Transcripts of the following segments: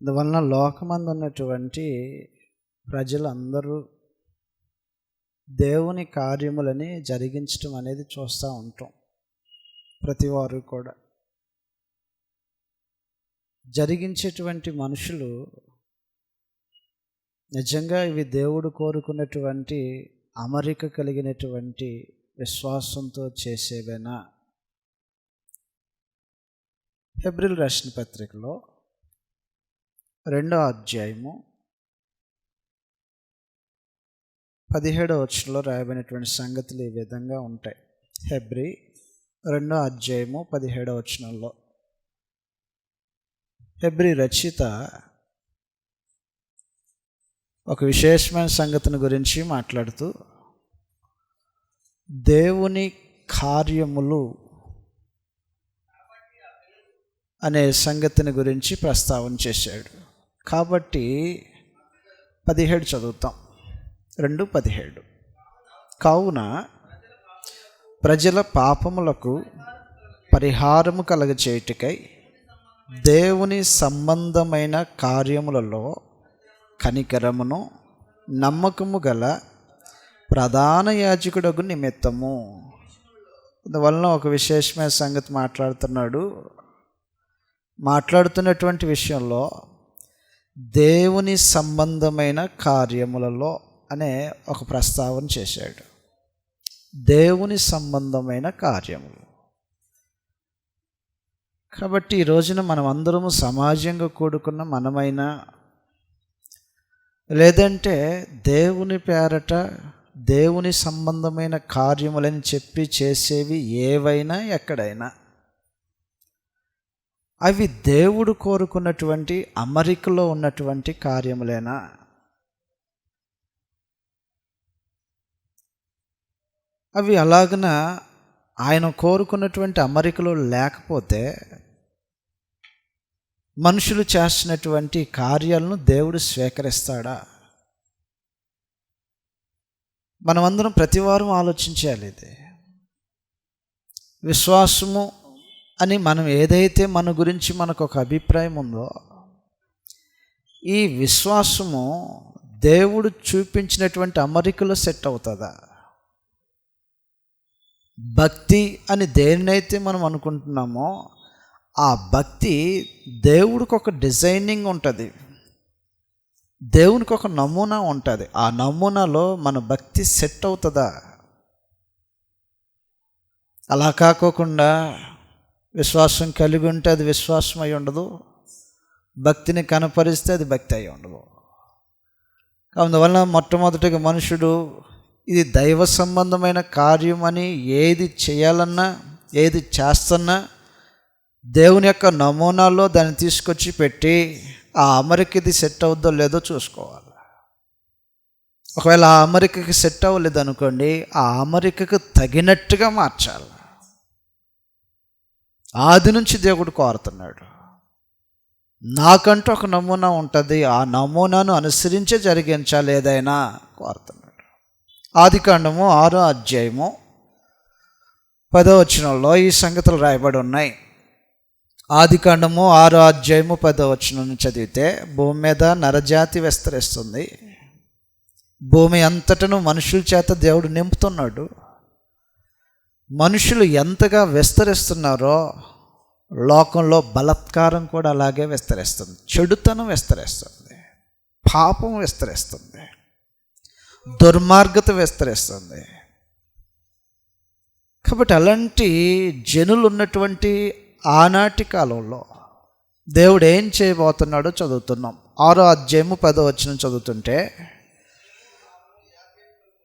అందువలన లోకమందు ఉన్నటువంటి ప్రజలందరూ దేవుని కార్యములని జరిగించడం అనేది చూస్తూ ఉంటాం. ప్రతి వారు కూడా జరిగించేటువంటి మనుషులు నిజంగా ఇవి దేవుడు కోరుకున్నటువంటి అమరిక కలిగినటువంటి విశ్వాసంతో చేసేవేనా? హెబ్రీయుల రాసిన పత్రికలో 2వ అధ్యాయము 17వ వచనంలో రాయబడినటువంటి సంగతులు ఈ విధంగా ఉంటాయి. హెబ్రీ 2వ అధ్యాయము 17వ వచనంలో హెబ్రీ రచయిత ఒక విశేషమైన సంగతిని గురించి మాట్లాడుతూ దేవుని కార్యములు అనే సంగతిని గురించి ప్రస్తావన చేశాడు. కాబట్టి 17 చదువుతాం. 2:17 కావున ప్రజల పాపములకు పరిహారము కలగచేయుటకై దేవుని సంబంధమైన కార్యములలో కనికరమును నమ్మకము గల ప్రధాన యాజకుడగు నిమిత్తము. అందువలన ఒక విశేషమైన సంగతి మాట్లాడుతున్నటువంటి విషయంలో దేవుని సంబంధమైన కార్యములలో అనే ఒక ప్రస్తావన చేశాడు. దేవుని సంబంధమైన కార్యములు. కాబట్టి ఈ రోజున మనం అందరము సమాజంగా కూడుకున్న మనమైనా లేదంటే దేవుని పేరట దేవుని సంబంధమైన కార్యములని చెప్పి చేసేవి ఏవైనా ఎక్కడైనా అవి దేవుడు కోరుకున్నటువంటి అమరికలో ఉన్నటువంటి కార్యములేనా? అవి అలాగన ఆయన కోరుకున్నటువంటి అమరికలో లేకపోతే మనుషులు చేస్తున్నటువంటి కార్యాలను దేవుడు స్వీకరిస్తాడా? మనమందరం ప్రతివారం ఆలోచించాలి. ఇది విశ్వాసము అని మనం ఏదైతే మన గురించి మనకు ఒక అభిప్రాయం ఉందో, ఈ విశ్వాసము దేవుడు చూపించినటువంటి అమరికలో సెట్ అవుతుందా? భక్తి అని దేనినైతే మనం అనుకుంటున్నామో ఆ భక్తి దేవుడికి ఒక డిజైనింగ్ ఉంటుంది, దేవునికి ఒక నమూనా ఉంటుంది. ఆ నమూనాలో మన భక్తి సెట్ అవుతుందా? అలా కాకోకుండా విశ్వాసం కలిగి ఉంటే అది విశ్వాసం అయి ఉండదు, భక్తిని కనపరిస్తే అది భక్తి అయి ఉండదు. అందువల్ల మొట్టమొదటిగా మనుషుడు ఇది దైవ సంబంధమైన కార్యం అని ఏది చేయాలన్నా ఏది చేస్తున్నా దేవుని యొక్క నమూనాలో దాన్ని తీసుకొచ్చి పెట్టి ఆ అమరికది సెట్ అవుద్దో లేదో చూసుకోవాలి. ఒకవేళ ఆ అమరికకి సెట్ అవ్వలేదు అనుకోండి, ఆ అమరికకు తగినట్టుగా మార్చాలి. ఆది నుంచి దేవుడు కోరుతున్నాడు, నాకంటూ ఒక నమూనా ఉంటుంది, ఆ నమూనాను అనుసరించే జరిగించాలి ఏదైనా కోరుతున్నాడు. ఆదికాండము 6వ అధ్యాయము 10వ వచనంలో ఈ సంగతులు రాయబడి ఉన్నాయి. ఆదికాండము 6వ అధ్యాయము 10వ వచనం చదివితే, భూమి మీద నరజాతి విస్తరిస్తుంది, భూమి అంతటను మనుషుల చేత దేవుడు నింపుతున్నాడు. మనుషులు ఎంతగా విస్తరిస్తున్నారో లోకంలో బలాత్కారం కూడా అలాగే విస్తరిస్తుంది, చెడుతనం విస్తరిస్తుంది, పాపం విస్తరిస్తుంది, దుర్మార్గత విస్తరిస్తుంది. కాబట్టి అలాంటి జనులు ఉన్నటువంటి ఆనాటి కాలంలో దేవుడు ఏం చేయబోతున్నాడో చదువుతున్నాం. 6వ అధ్యాయము 10వ వచనం చదువుతుంటే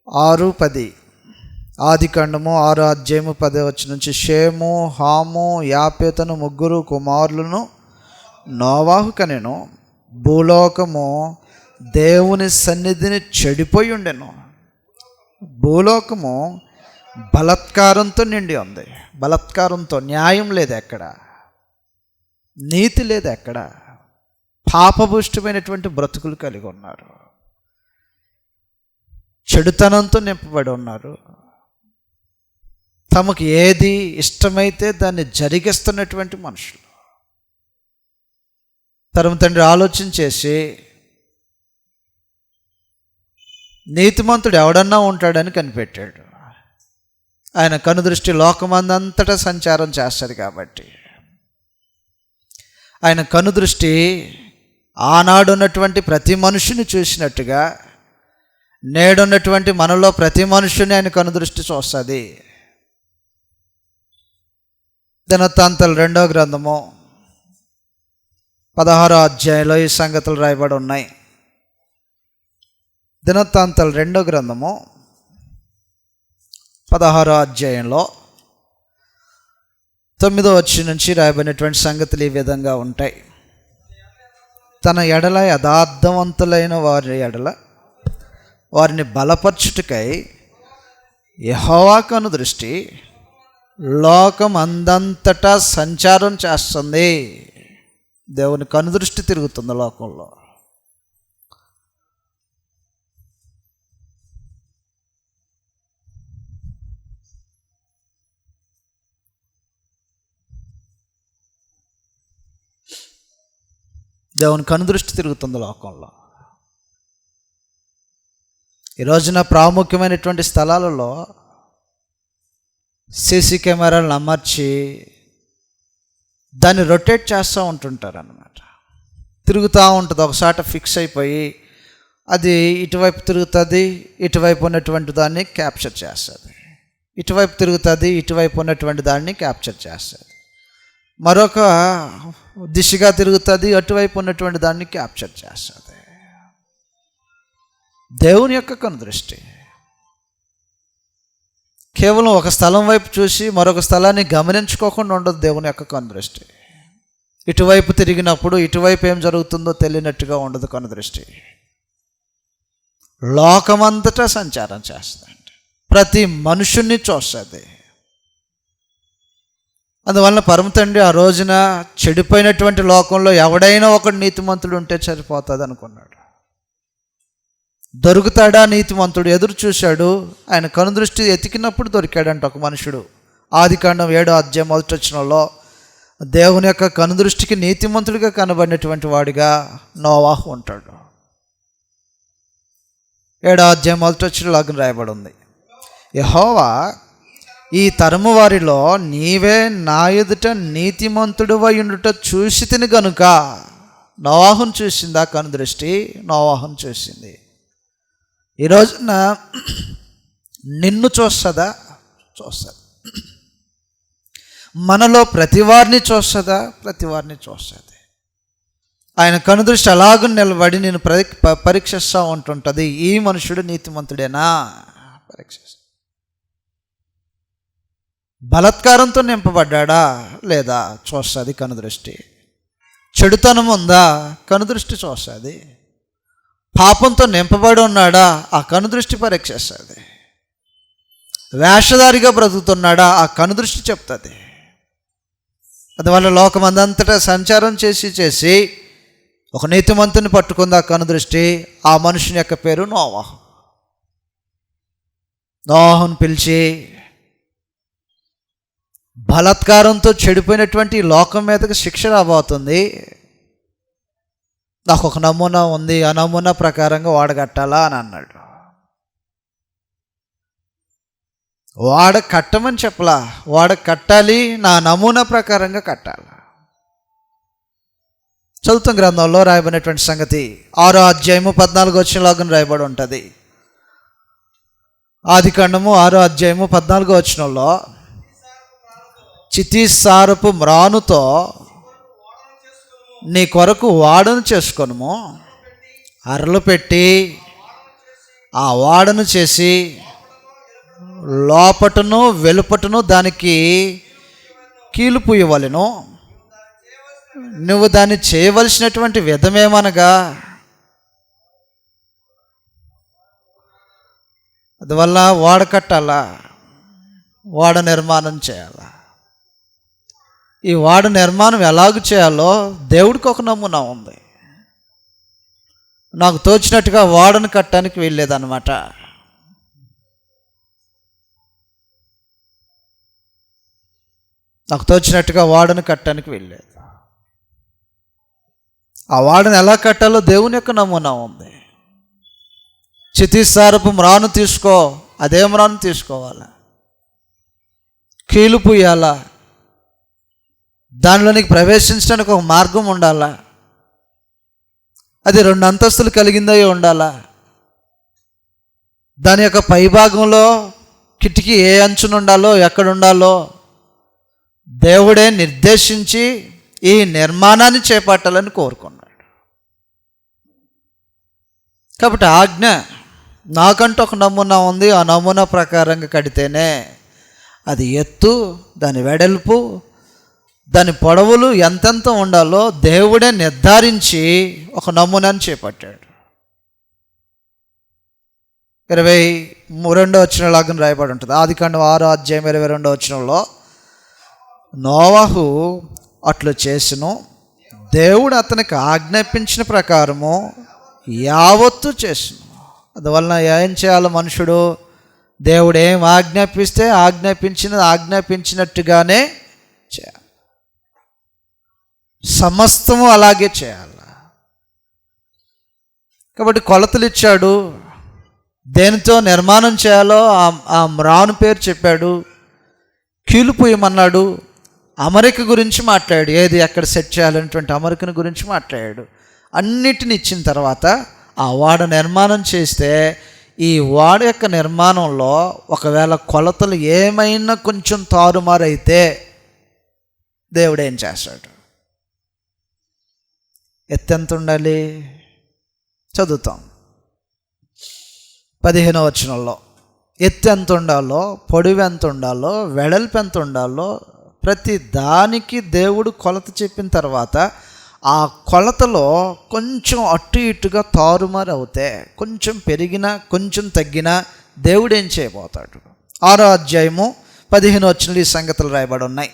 6:10 ఆదికాండము 6వ అధ్యాయము 10వ వచనం నుంచి, షేము హాము యాపెతను 3 కుమారులను నోవాహు కనెను. భూలోకము దేవుని సన్నిధిని చెడిపోయి ఉండెను. భూలోకము బలాత్కారంతో నిండి ఉంది. బలాత్కారంతో, న్యాయం లేదు ఎక్కడ, నీతి లేదు ఎక్కడ, పాపభూష్టమైనటువంటి బ్రతుకులు కలిగి ఉన్నారు, చెడుతనంతో నింపబడి ఉన్నారు. తమకు ఏది ఇష్టమైతే దాన్ని జరిగిస్తున్నటువంటి మనుషులు. తరుము తండ్రి ఆలోచన చేసి నీతిమంతుడు ఎవడన్నా ఉంటాడని కనిపెట్టాడు. ఆయన కనుదృష్టి లోకమందంతటా సంచారం చేస్తుంది కాబట్టి ఆయన కనుదృష్టి ఆనాడు ఉన్నటువంటి ప్రతి మనుషుని చూసినట్టుగా నేడున్నటువంటి మనలో ప్రతి మనుషుని ఆయన కనుదృష్టి చూస్తుంది. దినవృత్తాంతాలు 2వ గ్రంథము 16వ అధ్యాయంలో ఈ సంగతులు రాయబడి ఉన్నాయి. దినవృత్తాంతాలు 2వ గ్రంథము 16వ అధ్యాయంలో 9వ వచనం నుంచి రాయబడినటువంటి సంగతులు ఈ విధంగా ఉంటాయి. తన ఎడల యథార్థవంతులైన వారి ఎడల వారిని బలపరచుటకై యెహోవా కనుదృష్టి లోకమందంతటా సంచారం చేస్తుంది. దేవుని కనుదృష్టి తిరుగుతుంది లోకంలో. దేవుని కనుదృష్టి తిరుగుతుంది లోకంలో. ఈ రోజున ప్రాముఖ్యమైనటువంటి స్థలాలలో సీసీ కెమెరాలను అమర్చి దాన్ని రొటేట్ చేస్తూ ఉంటుంటారు అన్నమాట. తిరుగుతూ ఉంటుంది, ఒకసాట ఫిక్స్ అయిపోయి అది ఇటువైపు తిరుగుతుంది, ఇటువైపు ఉన్నటువంటి దాన్ని క్యాప్చర్ చేస్తుంది, ఇటువైపు తిరుగుతుంది, ఇటువైపు ఉన్నటువంటి దాన్ని క్యాప్చర్ చేస్తుంది, మరొక దిశగా తిరుగుతుంది, అటువైపు ఉన్నటువంటి దాన్ని క్యాప్చర్ చేస్తుంది. దేవుని యొక్క కనుదృష్టి కేవలం ఒక స్థలం వైపు చూసి మరొక స్థలాన్ని గమనించుకోకుండా ఉండదు. దేవుని యొక్క కనుదృష్టి ఇటువైపు తిరిగినప్పుడు ఇటువైపు ఏం జరుగుతుందో తెలియనట్టుగా ఉండదు. కనుదృష్టి లోకమంతటా సంచారం చేస్తుంది, ప్రతి మనుషుణ్ణి చూస్తుంది. అందువలన పరమ తండ్రి ఆ రోజున చెడిపోయినటువంటి లోకంలో ఎవడైనా ఒకడు నీతిమంతుడు ఉంటే సరిపోతుంది అనుకున్నాడు. దొరుకుతాడా నీతిమంతుడు? ఎదురు చూశాడు. ఆయన కనుదృష్టి ఎతికినప్పుడు దొరికాడంట ఒక మనుషుడు. ఆదికాండం 7వ అధ్యాయం 1వ వచనంలో దేవుని యొక్క కనుదృష్టికి నీతిమంతుడిగా కనబడినటువంటి వాడిగా నోవాహు ఉంటాడు. 7వ అధ్యాయం 1వ వచనంలో లాగా రాయబడి ఉంది, యెహోవా ఈ తరము వారిలో నీవే నా ఎదుట నీతిమంతుడువై ఉండుట చూసి తిని గనుక. నోవాహును చూసింది ఆ కనుదృష్టి, నోవాహును చూసింది. ఈ రోజున నిన్ను చూస్తుందా? చూస్తుంది. మనలో ప్రతివారిని చూస్తుందా? ప్రతివారిని చూస్తుంది. ఆయన కనుదృష్టి అలాగూ నిలబడి నేను పరీక్షిస్తూ ఉంటుంటుంది. ఈ మనుషుడు నీతిమంతుడేనా? పరీక్షిస్తా. బలాత్కారంతో నింపబడ్డా లేదా? చూస్తుంది కనుదృష్టి. చెడుతనం ఉందా? కనుదృష్టి చూస్తుంది. పాపంతో నింపబడి ఉన్నాడా? ఆ కనుదృష్టి పరీక్షిస్తుంది. వేషధారిగా బ్రతుకుతున్నాడా? ఆ కనుదృష్టి చెప్తుంది. అందువల్ల లోకమందంతటా సంచారం చేసి ఒక నీతిమంతుని పట్టుకుంది ఆ కనుదృష్టి. ఆ మనుషుని యొక్క పేరు నోవాహు. నోవాహును పిలిచి బలాత్కారంతో చెడిపోయినటువంటి లోకం మీదకి శిక్ష రాబోతుంది, నాకు ఒక నమూనా ఉంది, ఆ నమూనా ప్రకారంగా వాడగట్టాలా అని అన్నాడు. వాడ కట్టమని చెప్పలా, వాడ కట్టాలి, నా నమూనా ప్రకారంగా కట్టాలి. చదువుతాం గ్రంథంలో రాయబడినటువంటి సంగతి 6వ అధ్యాయము 14వ వచనంలో రాయబడి ఉంటుంది. ఆదికాండము 6వ అధ్యాయము 14వ వచనంలో చితిసారపు మ్రానుతో నీ కొరకు వాడను చేసుకొనుము, అరలు పెట్టి ఆ వాడను చేసి లోపటను వెలుపటను దానికి కీలు పూయవలెను. నువ్వు దాన్ని చేయవలసినటువంటి విధమేమనగా, అందువల్ల వాడ కట్టాలా, వాడ నిర్మాణం చేయాలా. ఈ వాడ నిర్మాణం ఎలాగ చేయాలో దేవుడికి ఒక నమూనా ఉంది. నాకు తోచినట్టుగా వాడను కట్టడానికి వెళ్ళేదన్నమాట. నాకు తోచినట్టుగా వాడను కట్టడానికి వెళ్ళేది. ఆ వాడని ఎలా కట్టాలో దేవుని యొక్క నమూనా ఉంది. చితిసారపు మ్రాను తీసుకో, అదే మ్రాను తీసుకోవాలా. కీలు పూయాలా, దానిలోనికి ప్రవేశించడానికి ఒక మార్గం ఉండాలా. అది 2 అంతస్తులు కలిగిందై ఉండాలా. దాని యొక్క పైభాగంలో కిటికీ ఏ అంచున ఉండాలో, ఎక్కడ ఉండాలో దేవుడే నిర్దేశించి ఈ నిర్మాణాన్ని చేపట్టాలని కోరుకున్నాడు. కాబట్టి ఆజ్ఞ నాకంటూ ఒక నమూనా ఉంది. ఆ నమూనా ప్రకారంగా కడితేనే అది ఎత్తు, దాని వెడల్పు, దాని పొడవులు ఎంతెంత ఉండాలో దేవుడే నిర్ధారించి ఒక నమూనాను చేపట్టాడు. 22వ వచనంలాగా రాయబడి ఉంటుంది. ఆదికాండం 6వ అధ్యాయం 22వ వచనంలో, నోవహు అట్లు చేసెను, దేవుడు అతనికి ఆజ్ఞాపించిన ప్రకారము యావత్తు చేసెను. అందువలన ఏం చేయాలి మనుషుడు? దేవుడు ఏం ఆజ్ఞాపిస్తే ఆజ్ఞాపించినట్టుగానే చేయాలి. సమస్తము అలాగే చేయాలి. కాబట్టి కొలతలు ఇచ్చాడు, దేనితో నిర్మాణం చేయాలో ఆ మ్రాను పేరు చెప్పాడు, కీలు పూయమన్నాడు, అమరిక గురించి మాట్లాడాడు, ఏది ఎక్కడ సెట్ చేయాలనేటువంటి అమరికను గురించి మాట్లాడాడు. అన్నిటిని ఇచ్చిన తర్వాత ఆ వాడ నిర్మాణం చేస్తే, ఈ వాడ యొక్క నిర్మాణంలో ఒకవేళ కొలతలు ఏమైనా కొంచెం తారుమారైతే దేవుడు ఏం చేస్తాడు? ఎత్తెంత ఉండాలి? చదువుతాం 15వ వచనంలో. ఎత్తు ఎంత ఉండాలో, పొడవు ఎంత ఉండాలో, వెడల్పు ఎంత ఉండాలో ప్రతి దానికి దేవుడు కొలత చెప్పిన తర్వాత ఆ కొలతలో కొంచెం అటు ఇటుగా తారుమారు అవుతే, కొంచెం పెరిగినా కొంచెం తగ్గినా దేవుడు ఏం చేయబోతాడు? 6వ అధ్యాయము 15వ వచనంలో ఈ సంగతులు రాయబడి ఉన్నాయి.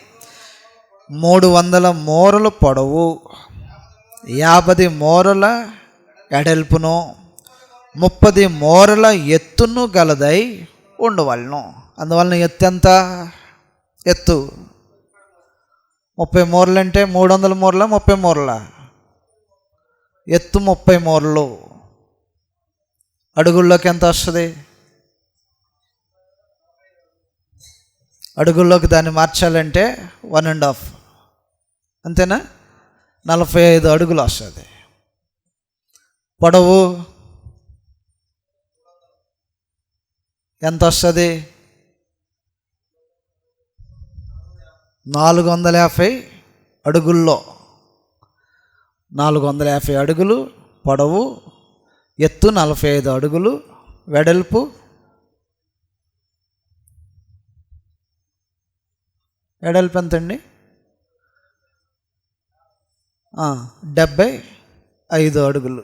300 మూరల పొడవు, 50 మూరల ఎడల్పును, 30 మూరల ఎత్తును గలదై ఉండవలను. అందువలన ఎత్తు ఎంత? ఎత్తు 30 మూరలు అంటే 300 మూరల 30 మూరల ఎత్తు 30 మూరలు. అడుగుల్లోకి ఎంత వస్తుంది? అడుగుల్లోకి దాన్ని మార్చాలంటే 1.5, అంతేనా? 45 అడుగులు వస్తుంది. పొడవు ఎంత వస్తుంది? 450 అడుగుల్లో, 450 అడుగులు పొడవు, ఎత్తు 45 అడుగులు, వెడల్పు ఎంతండి? 75 అడుగులు.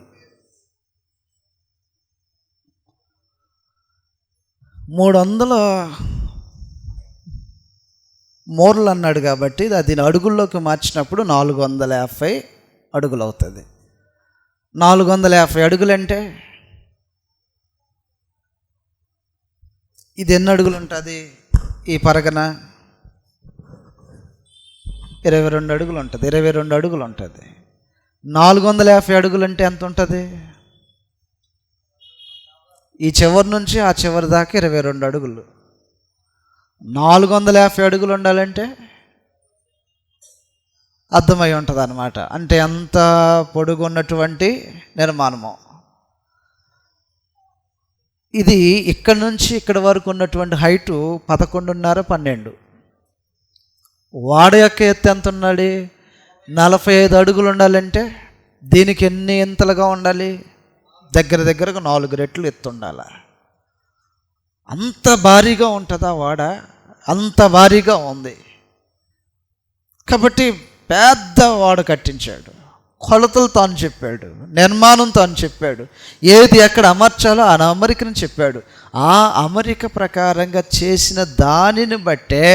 300 మూరలు అన్నాడు కాబట్టి దీని అడుగుల్లోకి మార్చినప్పుడు 450 అడుగులు అవుతుంది. 450 అడుగులంటే ఇది ఎన్ని అడుగులు ఉంటుంది? ఈ పరగన 22 అడుగులు ఉంటుంది. 22 అడుగులు ఉంటుంది. 450 అడుగులు అంటే ఎంత ఉంటుంది? ఈ చివరి నుంచి ఆ చివరి దాకా 22 అడుగులు. 450 అడుగులు ఉండాలంటే అర్థమై ఉంటుంది అన్నమాట. అంటే ఎంత పొడుగున్నటువంటి నిర్మాణము ఇది. ఇక్కడ నుంచి ఇక్కడ వరకు ఉన్నటువంటి హైటు 11.5 12. వాడ యొక్క ఎత్తు ఎంత ఉండాలి? 45 అడుగులు ఉండాలంటే దీనికి ఎన్ని ఎంతలుగా ఉండాలి? దగ్గరగా 4 రెట్లు ఎత్తు ఉండాలి. అంత భారీగా ఉంటుందా వాడ? అంత భారీగా ఉంది. కాబట్టి పెద్ద వాడ కట్టించాడు. కొలతలు తాను చెప్పాడు, నిర్మాణం తాను చెప్పాడు, ఏది ఎక్కడ అమర్చాలో ఆ అమరికను చెప్పాడు. ఆ అమరిక ప్రకారంగా చేసిన దానిని బట్టే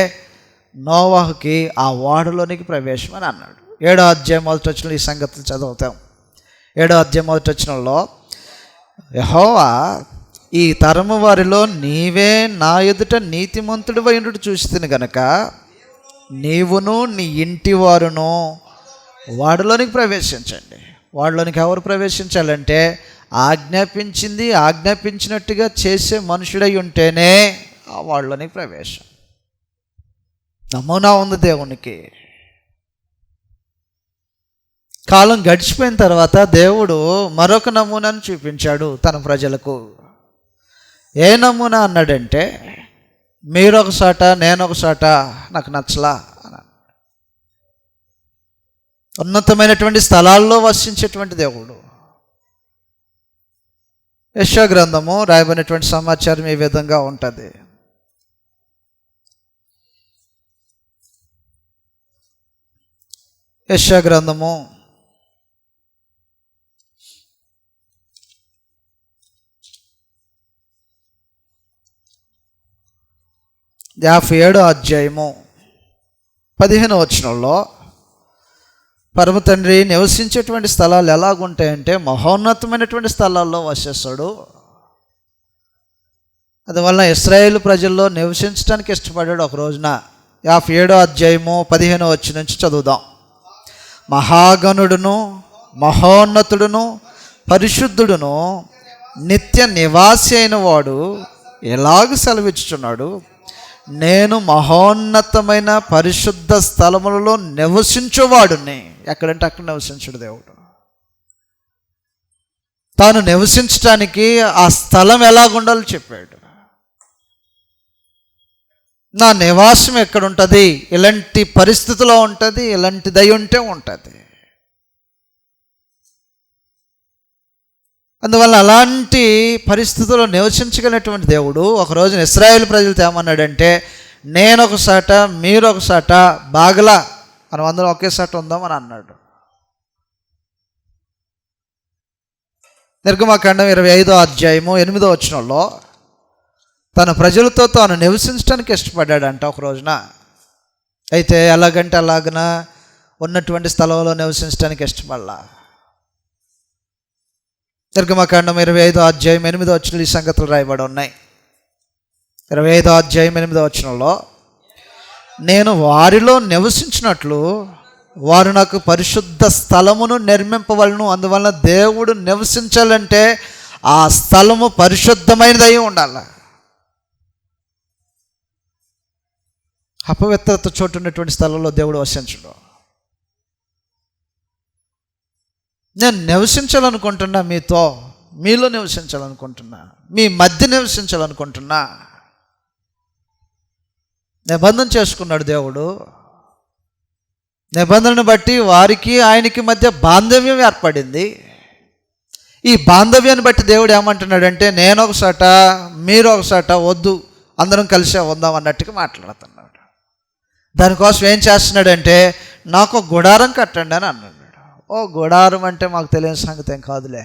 నోవాహుకి ఆ వాడలోనికి ప్రవేశం అని అన్నాడు. 7వ అధ్యాయం 1వ వచనంలో ఈ సంగతులు చదువుతాం. 7వ అధ్యాయం 1వ వచనంలో, యెహోవా ఈ తరము వారిలో నీవే నా ఎదుట నీతిమంతుడు అయినట్టు చూసితిని గనక నీవును నీ ఇంటి వారును వాడలోనికి ప్రవేశించండి. వాళ్ళలోనికి ఎవరు ప్రవేశించాలంటే ఆజ్ఞాపించినట్టుగా చేసే మనుషుడై ఉంటేనే వాళ్ళలోనికి ప్రవేశం. నమూనా ఉంది దేవునికి. కాలం గడిచిపోయిన తర్వాత దేవుడు మరొక నమూనాను చూపించాడు తన ప్రజలకు. ఏ నమూనా అన్నాడంటే, మీరొక సాట నేనొక సాట నాకు నచ్చలా అన్నాడు. ఉన్నతమైనటువంటి స్థలాల్లో వసించేటువంటి దేవుడు. యెషయా గ్రంథము రాయబడినటువంటి సమాచారం ఈ విధంగా ఉంటుంది. యెషయా గ్రంథము 57వ అధ్యాయము 15వ వచనంలో పరమ తండ్రి నివసించేటువంటి స్థలాలు ఎలాగుంటాయంటే మహోన్నతమైనటువంటి స్థలాల్లో వసిస్తాడు. అందువలన ఇశ్రాయేలు ప్రజల్లో నివసించడానికి ఇష్టపడ్డాడు. ఒక రోజున 57వ అధ్యాయము 15వ వచనం నుంచి చదువుదాం. మహాగణుడును మహోన్నతుడును పరిశుద్ధుడును నిత్య నివాసి అయిన వాడు ఎలాగ సెలవిచ్చుచున్నాడు, నేను మహోన్నతమైన పరిశుద్ధ స్థలములలో నివసించువాడుని. ఎక్కడంటే అక్కడ నివసించుడు దేవుడు. తాను నివసించడానికి ఆ స్థలం ఎలాగుండాలో చెప్పాడు. నా నివాసం ఎక్కడుంటుంది, ఇలాంటి పరిస్థితిలో ఉంటుంది, ఇలాంటి దయ ఉంటే ఉంటుంది. అందువల్ల అలాంటి పరిస్థితుల్లో నివసించగలిగినటువంటి దేవుడు ఒకరోజు ఇశ్రాయేలు ప్రజలతో ఏమన్నాడంటే, నేనొక సాట మీరొక సాట బాగలా మనం అందరం ఒకే సాట ఉందామని అన్నాడు. నిర్గమకాండం 25వ అధ్యాయము 8వ వచనంలో తన ప్రజలతో తాను నివసించడానికి ఇష్టపడ్డాడంట ఒక రోజున. అయితే ఎలాగంటే అలాగన ఉన్నటువంటి స్థలంలో నివసించడానికి ఇష్టపడలా. నిర్గమకాండం 25వ అధ్యాయం 8వ వచనంలో ఈ సంగతులు రాయబడి ఉన్నాయి. 25వ అధ్యాయం 8వ వచనంలో, నేను వారిలో నివసించినట్లు వారు నాకు పరిశుద్ధ స్థలమును నిర్మింపవలను. అందువలన దేవుడు నివసించాలంటే ఆ స్థలము పరిశుద్ధమైనదై ఉండాలి. అపవిత్రత చోటు ఉన్నటువంటి స్థలంలో దేవుడు వసించడు. నేను నివసించాలనుకుంటున్నా, మీలో నివసించాలనుకుంటున్నా, మీ మధ్య నివసించాలనుకుంటున్నా. నిబంధన చేసుకున్నాడు దేవుడు. నిబంధనను బట్టి వారికి ఆయనకి మధ్య బాంధవ్యం ఏర్పడింది. ఈ బాంధవ్యాన్ని బట్టి దేవుడు ఏమంటున్నాడంటే, నేను ఒకసాట మీరు ఒకసాట వద్దు, అందరం కలిసే ఉందాం అన్నట్టుగా మాట్లాడుతున్నాడు. దానికోసం ఏం చేస్తున్నాడంటే, నాకు గుడారం కట్టండి అని అన్నాడు. ఓ గుడారం అంటే మాకు తెలియని సంగతి ఏం కాదులే.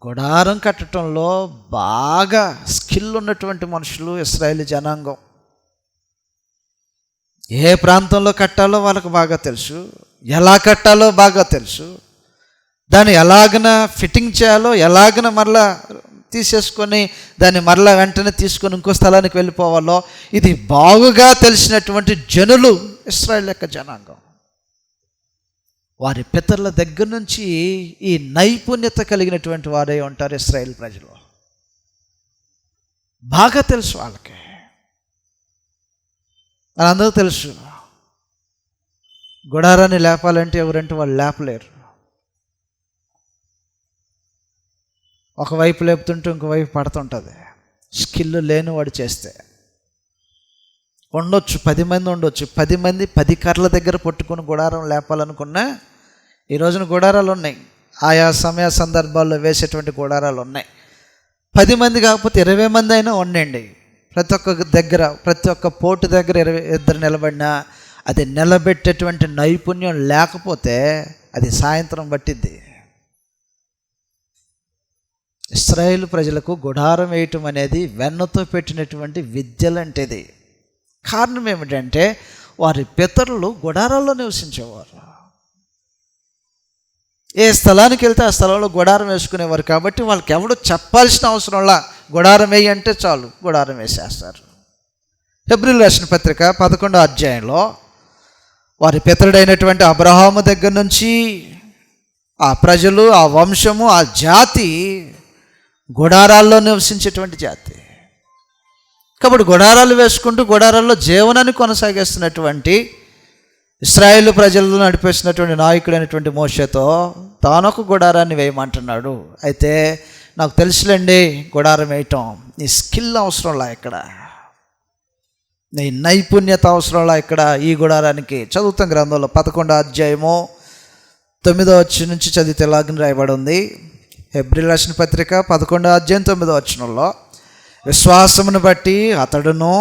గుడారం కట్టడంలో బాగా స్కిల్ ఉన్నటువంటి మనుషులు ఇశ్రాయేలు జనాంగం. ఏ ప్రాంతంలో కట్టాలో వాళ్ళకు బాగా తెలుసు, ఎలా కట్టాలో బాగా తెలుసు, దాన్ని ఎలాగన ఫిట్టింగ్ చేయాలో, ఎలాగన మరలా తీసేసుకొని దాన్ని మరలా వెంటనే తీసుకొని ఇంకో స్థలానికి వెళ్ళిపోవాలో ఇది బాగుగా తెలిసినటువంటి జనులు ఇశ్రాయేలు యొక్క జనాంగం. వారి పితరుల దగ్గర నుంచి ఈ నైపుణ్యత కలిగినటువంటి వారే ఉంటారు ఇశ్రాయేలు ప్రజలు. బాగా తెలుసు వాళ్ళకి. అందరూ తెలుసు, గుడారాన్ని లేపాలంటే ఎవరంటే వాళ్ళు లేపలేరు. ఒకవైపు లేపుతుంటే ఇంకోవైపు పడుతుంటుంది. స్కిల్ లేని వాడు చేస్తే ఉండొచ్చు, 10 మంది ఉండొచ్చు, 10 మంది 10 కర్రల దగ్గర పట్టుకొని గుడారం లేపాలనుకున్నా ఈ రోజున గుడారాలు ఉన్నాయి. ఆయా సమయ సందర్భాల్లో వేసేటువంటి గుడారాలు ఉన్నాయి. 10 మంది కాకపోతే 20 మంది అయినా ఉండండి. ప్రతి ఒక్క దగ్గర, ప్రతి ఒక్క పోటు దగ్గర 2 నిలబడినా అది నిలబెట్టేటువంటి నైపుణ్యం లేకపోతే అది సాయంత్రం పట్టిద్ది. ఇశ్రాయేలు ప్రజలకు గుడారం వేయటం అనేది వెన్నతో పెట్టినటువంటి విద్యలంటేది. కారణం ఏమిటంటే వారి పితరులు గుడారాల్లో నివసించేవారు. ఏ స్థలానికి వెళ్తే ఆ స్థలంలో గుడారం వేసుకునేవారు. కాబట్టి వాళ్ళకి ఎవడు చెప్పాల్సిన అవసరంలా గుడారం వేయి అంటే చాలు, గుడారం వేసేస్తారు. హెబ్రీయులకు రాసిన పత్రిక 11వ అధ్యాయంలో వారి పితరుడైనటువంటి అబ్రహాము దగ్గర నుంచి ఆ ప్రజలు, ఆ వంశము, ఆ జాతి గుడారాల్లో నివసించేటువంటి జాతి. కాబట్టి గుడారాలు వేసుకుంటూ గుడారాల్లో జీవనాన్ని కొనసాగిస్తున్నటువంటి ఇశ్రాయేలు ప్రజలను నడిపేసినటువంటి నాయకుడైనటువంటి మోషేతో తానొక గుడారాన్ని వేయమంటున్నాడు. అయితే నాకు తెలుసులేండి, గుడారం వేయటం నీ స్కిల్ అవసరంలా, ఇక్కడ నీ నైపుణ్యత అవసరంలా. ఇక్కడ ఈ గుడారానికి చదువుతాం గ్రంథంలో 11వ అధ్యాయము 9వ వచనం నుంచి చదివితే లాగిన రాయబడి ఉంది. హెబ్రీ రాసిన పత్రిక 11వ అధ్యాయం 9వ వచనంలో, విశ్వాసమును బట్టి అతడును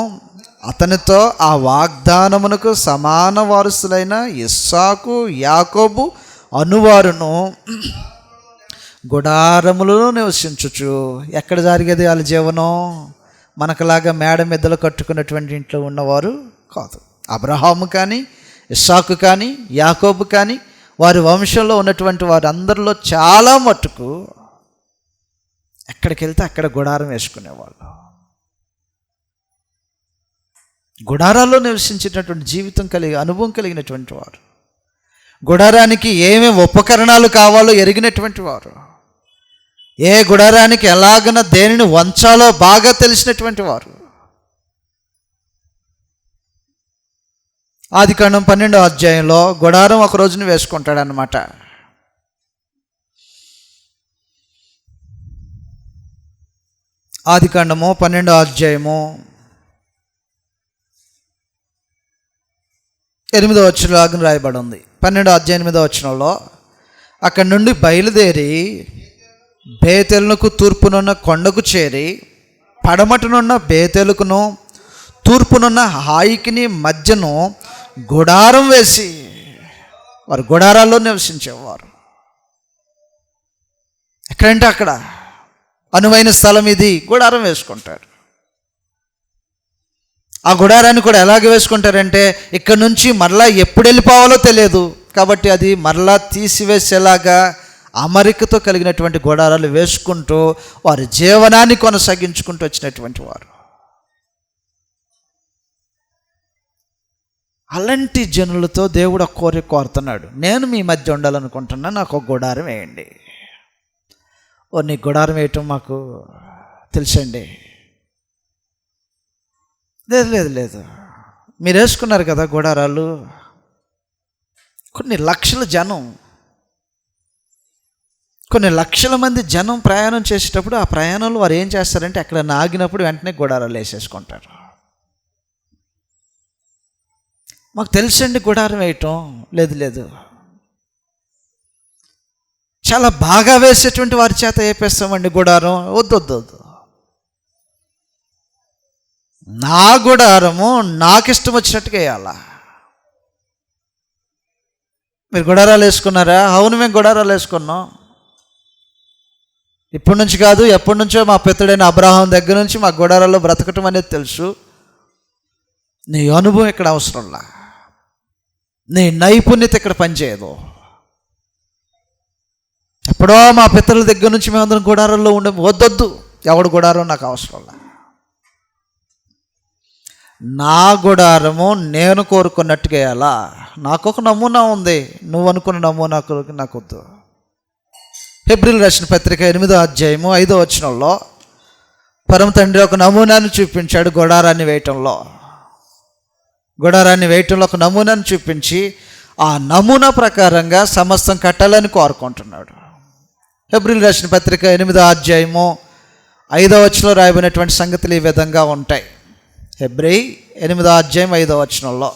అతనితో ఆ వాగ్దానమునకు సమాన వారసులైన ఇస్సాకు, యాకోబు అనువారును గుడారములలో నివసించుచు. ఎక్కడ జరిగేది వాళ్ళ జీవనం? మనకులాగా మేడ మిద్దలు కట్టుకున్నటువంటి ఇంట్లో ఉన్నవారు కాదు. అబ్రహాము కానీ, ఇస్సాకు కానీ, యాకోబు కానీ, వారి వంశంలో ఉన్నటువంటి వారు అందరిలో చాలా మట్టుకు ఎక్కడికి వెళ్తే అక్కడ గుడారం వేసుకునేవాళ్ళు. గుడారాల్లో నివసించేటటువంటి జీవితం అనుభవం కలిగినటువంటి వారు, గుడారానికి ఏమేమి ఉపకరణాలు కావాలో ఎరిగినటువంటి వారు, ఏ గుడారానికి ఎలాగన దేనిని వంచాలో బాగా తెలిసినటువంటి వారు. ఆదికాండం 12వ అధ్యాయంలో గుడారం ఒక రోజున వేసుకుంటాడనమాట. ఆదికాండము 12వ అధ్యాయము 8వ వచనంలో రాయబడి ఉంది. 12వ అధ్యాయం 8వ వచనంలో, అక్కడి నుండి బయలుదేరి బేతేలునకు తూర్పునున్న కొండకు చేరి పడమటనున్న బేతేలుకును తూర్పునున్న హాయికిని మధ్యను గుడారం వేసి, వారు గుడారాల్లో నివసించేవారు. ఎక్కడంటే అక్కడ అనువైన స్థలం ఇది, గుడారం వేసుకుంటారు. ఆ గుడారాన్ని కూడా ఎలాగ వేసుకుంటారంటే, ఇక్కడ నుంచి మరలా ఎప్పుడు వెళ్ళిపోవాలో తెలియదు కాబట్టి అది మరలా తీసివేసేలాగా అమరికతో కలిగినటువంటి గుడారాలు వేసుకుంటూ వారి జీవనాన్ని కొనసాగించుకుంటూ వచ్చినటువంటి వారు. అలాంటి జనులతో దేవుడు ఒక కోరిక కోరుతున్నాడు. నేను మీ మధ్య ఉండాలనుకుంటున్నా, నాకు ఒక గుడారం వేయండి. నీ గుడారం వేయటం మాకు తెలుసండి. లేదు, మీరు వేసుకున్నారు కదా గుడారాలు. కొన్ని లక్షల జనం, కొన్ని లక్షల మంది జనం ప్రయాణం చేసేటప్పుడు ఆ ప్రయాణంలో వారు ఏం చేస్తారంటే, అక్కడ ఆగినప్పుడు వెంటనే గుడారాలు వేసేసుకుంటారు. మాకు తెలుసండి గుడారం వేయటం. లేదు, చాలా బాగా వేసేటువంటి వారి చేత వేపేస్తామండి గుడారం. వద్దు, నా గుడారము నాకు ఇష్టం వచ్చినట్టుగా వేయాలా. మీరు గుడారాలు వేసుకున్నారా? అవును, మేము గుడారాలు వేసుకున్నాం. ఇప్పటి నుంచి కాదు, ఎప్పటి నుంచో మా పితరుడైన అబ్రహాం దగ్గర నుంచి మా గుడారాల్లో బ్రతకటం అనేది తెలుసు. నీ అనుభవం ఇక్కడ అవసరంలా, నీ నైపుణ్యత ఇక్కడ పనిచేయదు. ఎప్పుడో మా పితరుల దగ్గర నుంచి మేమందరం గుడారాల్లో ఉండే. వద్దొద్దు, ఎవడు గుడారం నాకు అవసరంలా. నా గుడారము నేను కోరుకున్నట్టుగా వేయాలా. నాకు ఒక నమూనా ఉంది, నువ్వు అనుకున్న నమూనా నాకు వద్దు. హెబ్రీయులకు రాసిన పత్రిక 8వ అధ్యాయము 5వ వచనంలో పరమ తండ్రి ఒక నమూనాను చూపించాడు. గుడారాన్ని వేయటంలో ఒక నమూనాను చూపించి ఆ నమూనా ప్రకారంగా సమస్తం కట్టాలని కోరుకుంటున్నాడు. హెబ్రీయులకు రాసిన పత్రిక 8వ అధ్యాయము 5వ వచనంలో రాయబడినటువంటి సంగతులు ఈ విధంగా ఉంటాయి. హెబ్రీ 8వ అధ్యాయం 5వ వచనంలో,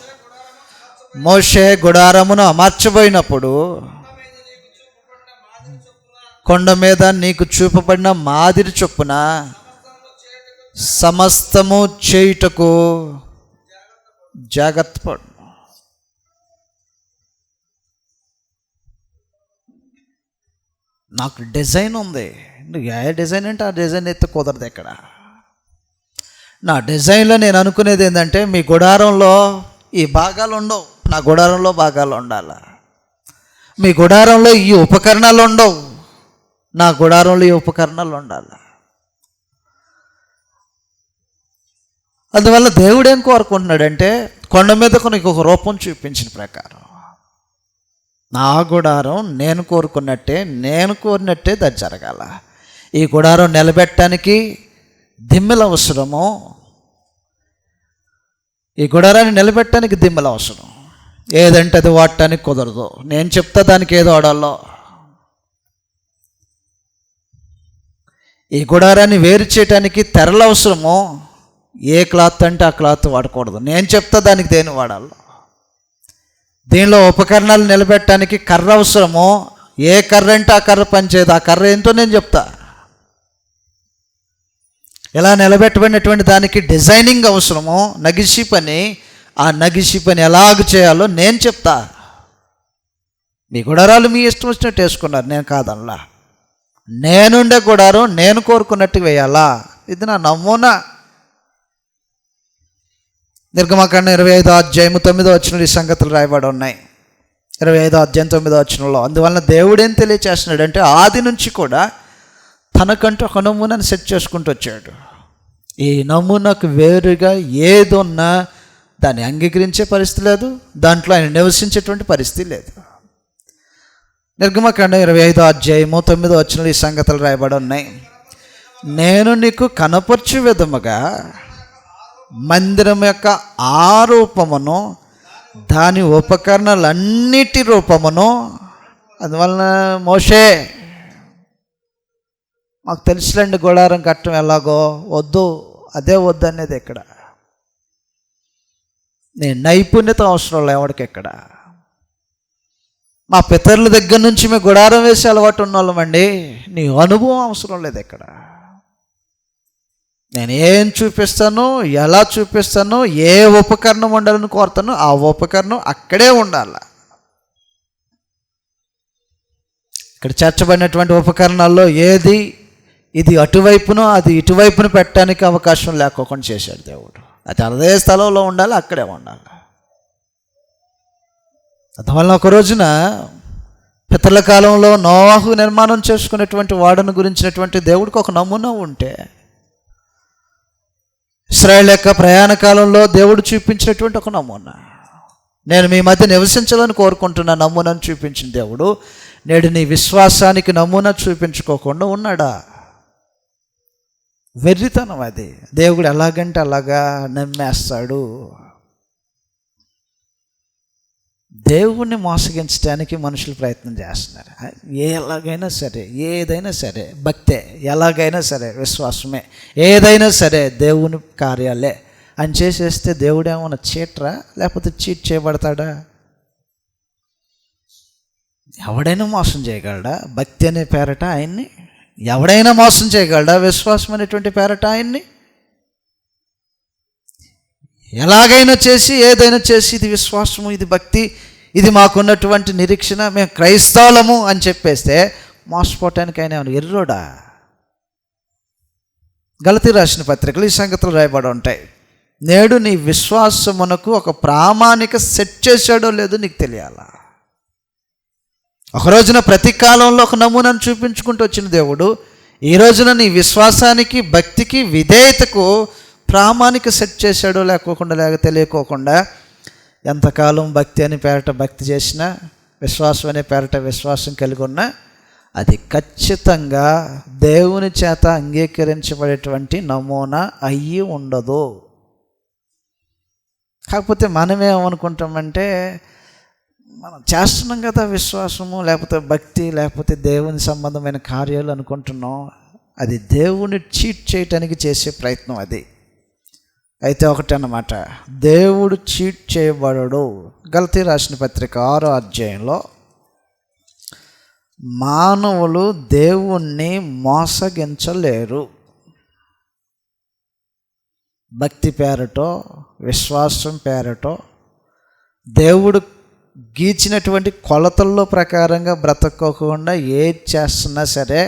మోషే గుడారమును అమర్చబోయినప్పుడు కొండ మీద నీకు చూపబడిన మాదిరి చొప్పున సమస్తము చేయుటకు జాగ్రత్త పడు. నాకు డిజైన్ ఉంది, నువ్వు ఏ డిజైన్ అంటే ఆ డిజైన్ అయితే కుదరదు. ఇక్కడ నా డిజైన్లో నేను అనుకునేది ఏంటంటే, మీ గుడారంలో ఈ భాగాలు ఉండవు, నా గుడారంలో భాగాలు ఉండాలి. మీ గుడారంలో ఈ ఉపకరణాలు ఉండవు, నా గుడారంలో ఈ ఉపకరణాలు ఉండాలి. అందువల్ల దేవుడు ఏం కోరుకుంటున్నాడంటే కొండ మీద నీకు ఒక రూపం చూపించిన ప్రకారం నా గుడారం నేను కోరినట్టే అది జరగాల. ఈ గుడారం నిలబెట్టడానికి దిమ్మెలు అవసరము. ఈ గుడారాన్ని నిలబెట్టడానికి దిమ్మెలు అవసరం. ఏదంటే అది వాడటానికి కుదరదు. నేను చెప్తా దానికి ఏదో వాడాలో. ఈ గుడారాన్ని వేరు చేయడానికి తెరలు అవసరము. ఏ క్లాత్ అంటే ఆ క్లాత్ వాడకూడదు. నేను చెప్తా దానికి దేని వాడాలో. దీనిలో ఉపకరణాలు నిలబెట్టడానికి కర్ర అవసరము. ఏ కర్ర అంటే ఆ కర్ర పనిచేయదు. ఆ కర్ర ఏంటో నేను చెప్తా. ఇలా నిలబెట్టబడినటువంటి దానికి డిజైనింగ్ అవసరము. నగిషి పని. ఆ నగిషి పని ఎలాగ చేయాలో నేను చెప్తా. మీ గుడారాలు మీ ఇష్టం వచ్చినట్టు వేసుకున్నారు, నేను కాదనలా. నేనుండే గుడారం నేను కోరుకున్నట్టు వేయాలా. ఇది నా నమూనా. నిర్గమకాండం 25:9 ఈ సంగతులు రాయబడి ఉన్నాయి. 25:9 అందువలన దేవుడు ఏం తెలియచేస్తున్నాడంటే ఆది నుంచి కూడా తనకంటూ ఒక నమూనాను సెట్ చేసుకుంటూ వచ్చాడు. ఈ నమూనాకు వేరుగా ఏదున్నా దాన్ని అంగీకరించే పరిస్థితి లేదు, దాంట్లో ఆయన నివసించేటువంటి పరిస్థితి లేదు. నిర్గమకాండం 25:9 ఈ సంగతులు రాయబడి ఉన్నాయి. నేను నీకు కనపరచు విధముగా మందిరం యొక్క ఆ రూపమును దాని ఉపకరణాలన్నిటి రూపమును. అందువలన మోషే మాకు తెలుసులేండి గుడారం కట్టడం ఎలాగో, వద్దు అదే వద్దు అనేది ఎక్కడ. నేను నైపుణ్యత అవసరం ఎవడికి ఎక్కడ. మా పితరుల దగ్గర నుంచి మేము గుడారం వేసి అలవాటు ఉన్నోళ్ళమండి. నీ అనుభవం అవసరం లేదు ఎక్కడ. నేను ఏం చూపిస్తాను, ఎలా చూపిస్తాను, ఏ ఉపకరణం ఉండాలని కోరుతాను ఆ ఉపకరణం అక్కడే ఉండాలి. ఇక్కడ చేర్చబడినటువంటి ఉపకరణాల్లో ఏది ఇది అటువైపును అది ఇటువైపును పెట్టడానికి అవకాశం లేకోకుండా చేశాడు దేవుడు. అది అదే స్థలంలో ఉండాలి, అక్కడే ఉండాలి. అందువల్ల ఒక రోజున పితరుల కాలంలో నోవాహు నిర్మాణం చేసుకునేటువంటి వాడును గురించినటువంటి దేవుడికి ఒక నమూనా ఉంటే, ఇశ్రాయేలు యొక్క ప్రయాణ కాలంలో దేవుడు చూపించినటువంటి ఒక నమూనా, నేను మీ మధ్య నివసించాలని కోరుకుంటున్న నమూనాను చూపించిన దేవుడు నేడు నీ విశ్వాసానికి నమూనా చూపించుకోకుండా ఉన్నాడా? వెర్రితనం అది. దేవుడు ఎలాగంటే అలాగా నమ్మేస్తాడు. దేవుణ్ణి మోసగించడానికి మనుషులు ప్రయత్నం చేస్తున్నారు. ఎలాగైనా సరే, ఏదైనా సరే భక్తే, ఎలాగైనా సరే విశ్వాసమే, ఏదైనా సరే దేవుని కార్యాలే అని చేసేస్తే దేవుడు ఏమైనా చీట్రా లేకపోతే చీట్ చేయబడతాడా? ఎవడైనా మోసం చేయగలడా? భక్తి అనే పేరట ఆయన్ని ఎవడైనా మోసం చేయగలడా? విశ్వాసం అనేటువంటి పేరట ఆయన్ని ఎలాగైనా చేసి ఏదైనా చేసి ఇది విశ్వాసము, ఇది భక్తి, ఇది మాకున్నటువంటి నిరీక్షణ, మేము క్రైస్తవులము అని చెప్పేస్తే మోసపోవటానికి ఆయన ఎర్రోడా? గలతీ రాసిన పత్రికలు ఈ సంగతులు రాయబడి ఉంటాయి. నేడు నీ విశ్వాసమునకు ఒక ప్రామాణిక సెట్ చేశాడో లేదో నీకు తెలియాలా. ఒక రోజున ప్రతి కాలంలో ఒక నమూనాను చూపించుకుంటూ వచ్చిన దేవుడు ఈ రోజున నీ విశ్వాసానికి భక్తికి విధేయతకు ప్రామాణిక సెట్ చేశాడో లేక తెలియకోకుండా ఎంతకాలం భక్తి అని పేరట భక్తి చేసినా, విశ్వాసం అనే పేరట విశ్వాసం కలిగి ఉన్నా అది ఖచ్చితంగా దేవుని చేత అంగీకరించబడేటువంటి నమూనా అయ్యి ఉండదు. కాకపోతే మనమేమనుకుంటామంటే మనం చేస్తున్నాం కదా విశ్వాసము లేకపోతే భక్తి లేకపోతే దేవుని సంబంధమైన కార్యాలు అనుకుంటున్నాం. అది దేవుని చీట్ చేయటానికి చేసే ప్రయత్నం అది. అయితే ఒకటి అన్నమాట, దేవుడు చీట్ చేయబడడు. గలతీ రాసిన పత్రిక 6వ అధ్యాయంలో మానవులు దేవుణ్ణి మోసగించలేరు. భక్తి పేరటో విశ్వాసం పేరటో దేవుడు గీచినటువంటి కొలతల్లో ప్రకారంగా బ్రతకోకుండా ఏది చేస్తున్నా సరే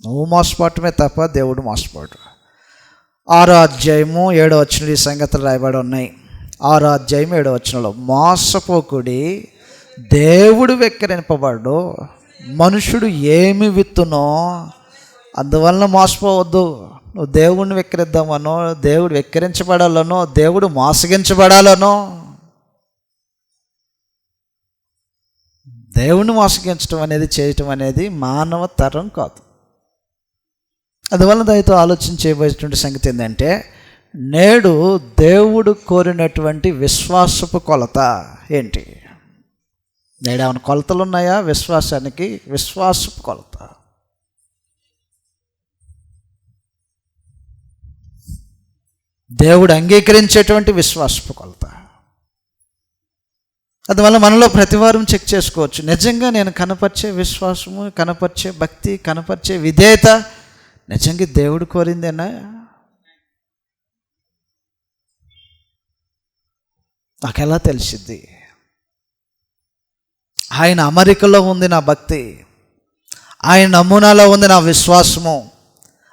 నువ్వు మోసపోవటమే తప్ప దేవుడు మోసపోడు. 6వ అధ్యాయము 7వ వచనంలో ఈ సంగతులు రాయబడి ఉన్నాయి. 6వ అధ్యాయం 7వ వచనంలో మోసపోకుడి, దేవుడు వెక్కిరింపబడు, మనుషుడు ఏమి విత్తునో అందువలన మోసపోవద్దు. నువ్వు దేవుడిని వెక్కిరిద్దామనో, దేవుడు వెక్కిరించబడాలనో, దేవుడు మోసగించబడాలనో. దేవుణ్ణి మోసగించడం అనేది, చేయటం అనేది మానవ తరం కాదు. అందువల్ల దయతో ఆలోచన చేయబోయేటువంటి సంగతి ఏంటంటే, నేడు దేవుడు కోరినటువంటి విశ్వాసపు కొలత ఏంటి? నేడు ఏమైనా కొలతలు ఉన్నాయా విశ్వాసానికి? విశ్వాసపు కొలత, దేవుడు అంగీకరించేటువంటి విశ్వాసపు కొలత. అందువల్ల మనలో ప్రతివారం చెక్ చేసుకోవచ్చు, నిజంగా నేను కనపరిచే విశ్వాసము, కనపరిచే భక్తి, కనపరిచే విధేయత నిజంగా దేవుడు కోరిందేనా? నాకెలా తెలిసిద్ది? ఆయన అమరికలో ఉంది నా భక్తి, ఆయన నమూనాలో ఉంది నా విశ్వాసము,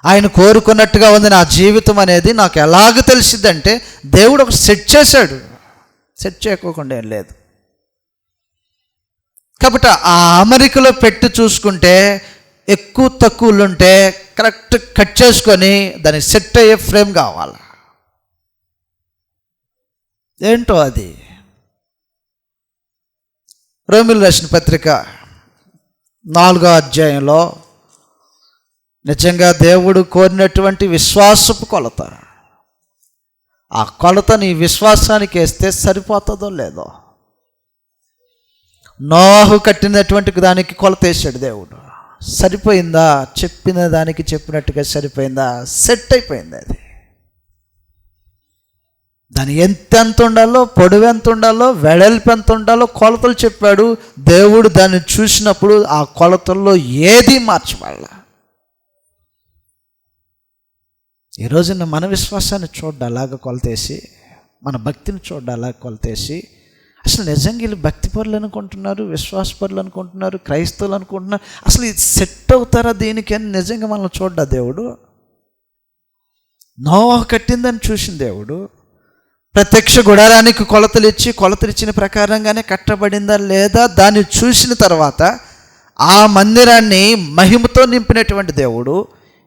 ఆయన కోరుకున్నట్టుగా ఉంది నా జీవితం అనేది నాకు ఎలాగ తెలిసిద్దంటే, దేవుడు ఒక సెట్ చేశాడు. సెట్ చేయకోకుండా ఏం లేదు. కాబట్టి ఆ అమరికలో పెట్టి చూసుకుంటే ఎక్కువ తక్కువలు ఉంటే కరెక్ట్ కట్ చేసుకొని దానికి సెట్ అయ్యే ఫ్రేమ్ కావాలి. ఏంటో అది. రోమీయులకు రాసిన పత్రిక 4వ అధ్యాయంలో నిజంగా దేవుడు కోరినటువంటి విశ్వాసపు కొలత, ఆ కొలత నీ విశ్వాసానికి వేస్తే సరిపోతుందో లేదో. నోహు కట్టినటువంటి దానికి కొలత వేసాడు దేవుడు. సరిపోయిందా? చెప్పిన దానికి చెప్పినట్టుగా సరిపోయిందా? సెట్ అయిపోయింది. అది దాని ఎంత ఉండాలో, పొడవు ఎంత ఉండాలో, వెడల్పు ఎంత ఉండాలో కొలతలు చెప్పాడు దేవుడు. దాన్ని చూసినప్పుడు ఆ కొలతల్లో ఏది మార్చబడాల. ఈరోజున మన విశ్వాసాన్ని చూడ్డా అలాగ కొలతేసి, మన భక్తిని చూడ్డా అలాగ కొలతేసి, అసలు నిజంగా వీళ్ళు భక్తి పరులు అనుకుంటున్నారు, విశ్వాస పరులు అనుకుంటున్నారు, క్రైస్తవులు అనుకుంటున్నారు, అసలు ఇది సెట్ అవుతారా దీనికి అని నిజంగా మనల్ని చూడ్డా దేవుడు. నోవహు కట్టిందని చూసిన దేవుడు ప్రత్యక్ష గుడారానికి కొలతలు ఇచ్చిన ప్రకారంగానే కట్టబడిందా లేదా దాన్ని చూసిన తర్వాత ఆ మందిరాన్ని మహిమతో నింపినటువంటి దేవుడు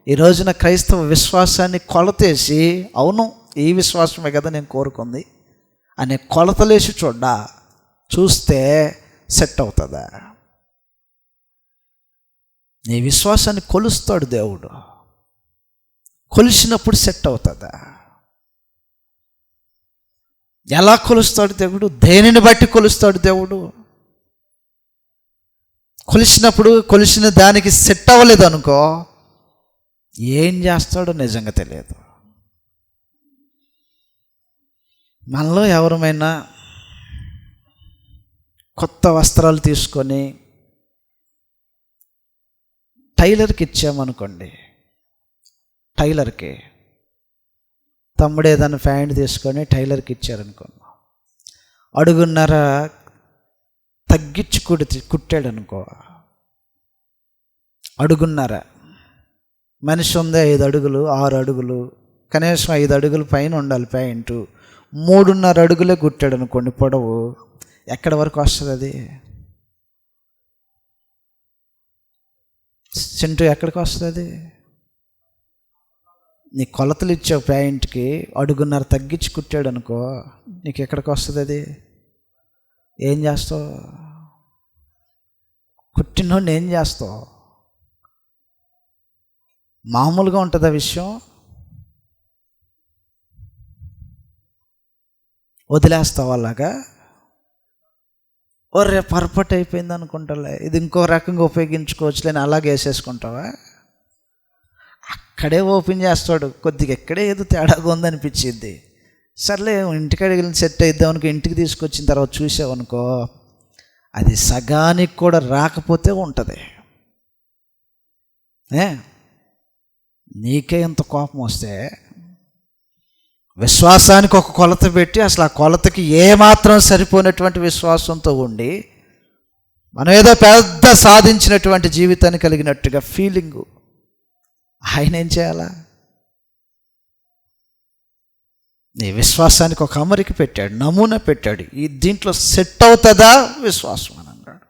ఈ రోజున క్రైస్తవ విశ్వాసాన్ని కొలతేసి, అవును ఈ విశ్వాసమే కదా నేను కోరుకుంది అనే కొలతలేసి చూస్తే సెట్ అవుతుందా? నీ విశ్వాసాన్ని కొలుస్తాడు దేవుడు. కొలిసినప్పుడు సెట్ అవుతుందా? ఎలా కొలుస్తాడు దేవుడు? దేనిని బట్టి కొలుస్తాడు దేవుడు? కొలిసినప్పుడు కొలిసిన దానికి సెట్ అవ్వలేదు అనుకో, ఏం చేస్తాడో నిజంగా తెలియదు. మనలో ఎవరమైనా కొత్త వస్త్రాలు తీసుకొని టైలర్కి ఇచ్చామనుకోండి, టైలర్కి తమ్ముడు ఏదైనా ప్యాంట్ తీసుకొని టైలర్కి ఇచ్చారనుకోండి, అడుగున్నర తగ్గించి కుట్టాడు అనుకో, అడుగున్నర, మనిషి ఉంది 5 అడుగులు 6 అడుగులు, కనీసం 5 అడుగులు పైన ఉండాలి ప్యాంటు, 3.5 అడుగులే కుట్టాడు అనుకోండి పొడవు, ఎక్కడి వరకు వస్తుంది అది? చింటూ ఎక్కడికి వస్తుంది అది? నీ కొలతలు ఇచ్చావు ప్యాంట్కి, అడుగున్నర తగ్గించి కుట్టాడు అనుకో, నీకు ఎక్కడికి వస్తుంది అది? ఏం చేస్తావు? కుట్టినోడిని ఏం చేస్తావు? మామూలుగా ఉంటుంది ఆ విషయం, వదిలేస్తావు అలాగా? ఒరే పొరపాటు అయిపోయింది అనుకుంటాలే, ఇది ఇంకో రకంగా ఉపయోగించుకోవచ్చులేని అలాగే వేసేసుకుంటావా? అక్కడే ఓపెన్ చేస్తాడు, కొద్దిగా ఎక్కడే ఏదో తేడాగా ఉందనిపించింది, సర్లే ఇంటికాడికి వెళ్ళి సెట్ అయిద్దామనుకో, ఇంటికి తీసుకొచ్చిన తర్వాత చూసావనుకో, అది సగానికి కూడా రాకపోతే ఉంటుంది. నీకే ఇంత కోపం వస్తే విశ్వాసానికి ఒక కొలత పెట్టి అసలు ఆ కొలతకి ఏమాత్రం సరిపోయినటువంటి విశ్వాసంతో ఉండి మనం ఏదో పెద్ద సాధించినటువంటి జీవితాన్ని కలిగినట్టుగా ఫీలింగు, ఆయన ఏం చేయాలా? నీ విశ్వాసానికి ఒక అమరిక పెట్టాడు, నమూనా పెట్టాడు, ఈ దీంట్లో సెట్ అవుతుందా విశ్వాసం అని అన్నాడు.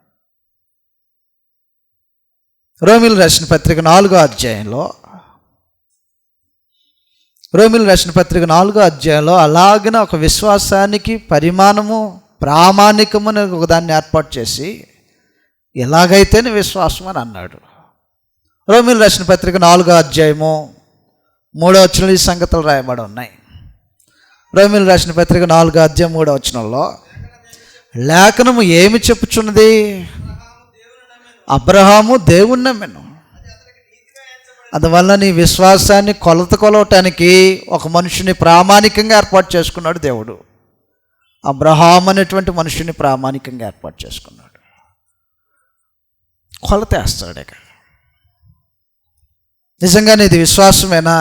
రోమీయులకు రాసిన పత్రిక 4వ అధ్యాయంలో రోమీయులకు రాసిన పత్రిక 4వ అధ్యాయంలో అలాగనే ఒక విశ్వాసానికి పరిమాణము ప్రామాణికము అని ఒకదాన్ని ఏర్పాటు చేసి ఎలాగైతేనే విశ్వాసం అని అన్నాడు. రోమీయులకు రాసిన పత్రిక 4వ అధ్యాయము 3వ వచనంలో ఈ సంగతులు రాయబడి ఉన్నాయి. రోమీయులకు రాసిన పత్రిక 4వ అధ్యాయం 3వ వచనంలో లేఖనము ఏమి చెప్పుచున్నది? అబ్రహాము దేవుణ్ణి నమ్మెను, అందువల్ల నీ విశ్వాసాన్ని కొలవటానికి ఒక మనుషుని ప్రామాణికంగా ఏర్పాటు చేసుకున్నాడు దేవుడు. అబ్రహాం అనేటువంటి మనుషుని ప్రామాణికంగా ఏర్పాటు చేసుకున్నాడు. కొలతేస్తాడు. ఇక నిజంగానే ఇది విశ్వాసమేనా?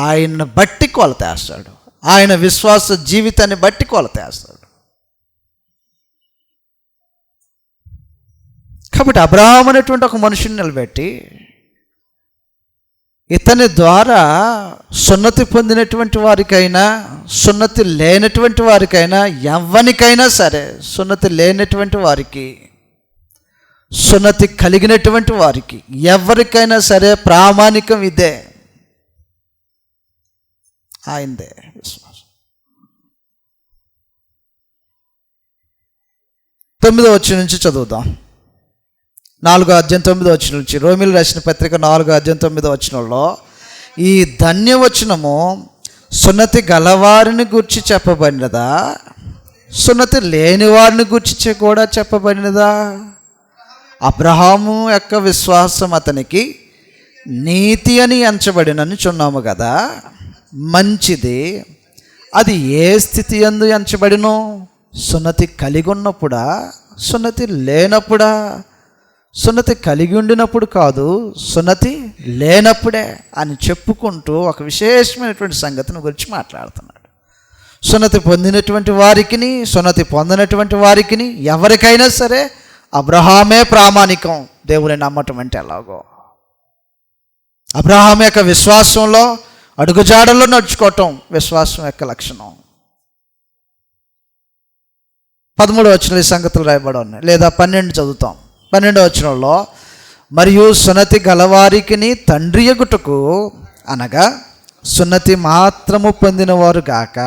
ఆయన్ని బట్టి కొలతేస్తాడు. ఆయన విశ్వాస జీవితాన్ని బట్టి కొలతేస్తాడు. కాబట్టి అబ్రహాం అనేటువంటి ఒక మనుషుని నిలబెట్టి ఇతని ద్వారా సున్నతి పొందినటువంటి వారికైనా సున్నతి లేనటువంటి వారికైనా ఎవరికైనా సరే, సున్నతి లేనటువంటి వారికి సున్నతి కలిగినటువంటి వారికి ఎవరికైనా సరే ప్రామాణికం ఇదే, ఆయనదే విశ్వాసం. 9వ వచనం నుంచి చదువుదాం. 4వ అధ్యాయం 9వ వచనం నుంచి, రోమీయులకు రాసిన పత్రిక 4వ అధ్యాయం 9వ వచనంలో ఈ ధన్యవచనము సున్నతి గలవారిని గూర్చి చెప్పబడినదా, సున్నతి లేని వారిని గూర్చి కూడా చెప్పబడినదా? అబ్రహాము యొక్క విశ్వాసం అతనికి నీతి అని ఎంచబడినని చున్నాము కదా. మంచిది. అది ఏ స్థితి యందు ఎంచబడినో? సున్నతి కలిగి ఉన్నప్పుడా, సున్నతి లేనప్పుడా? సున్నతి కలిగి ఉండినప్పుడు కాదు, సున్నతి లేనప్పుడే అని చెప్పుకుంటూ ఒక విశేషమైనటువంటి సంగతిని గురించి మాట్లాడుతున్నాడు. సున్నతి పొందినటువంటి వారికిని సున్నతి పొందినటువంటి వారికిని ఎవరికైనా సరే అబ్రహామే ప్రామాణికం. దేవుని నమ్మటం అంటే ఎలాగో అబ్రహాం యొక్క విశ్వాసంలో అడుగుజాడల్లో నడుచుకోవటం విశ్వాసం యొక్క లక్షణం. 13వ వచనంలో ఈ సంగతులు రాయబడి ఉన్నాయి. లేదా 12 చదువుతాం. 12వ వచనంలో మరియు సున్నతి గలవారికిని తండ్రి యగుటకు అనగా సున్నతి మాత్రము పొందినవారు గాక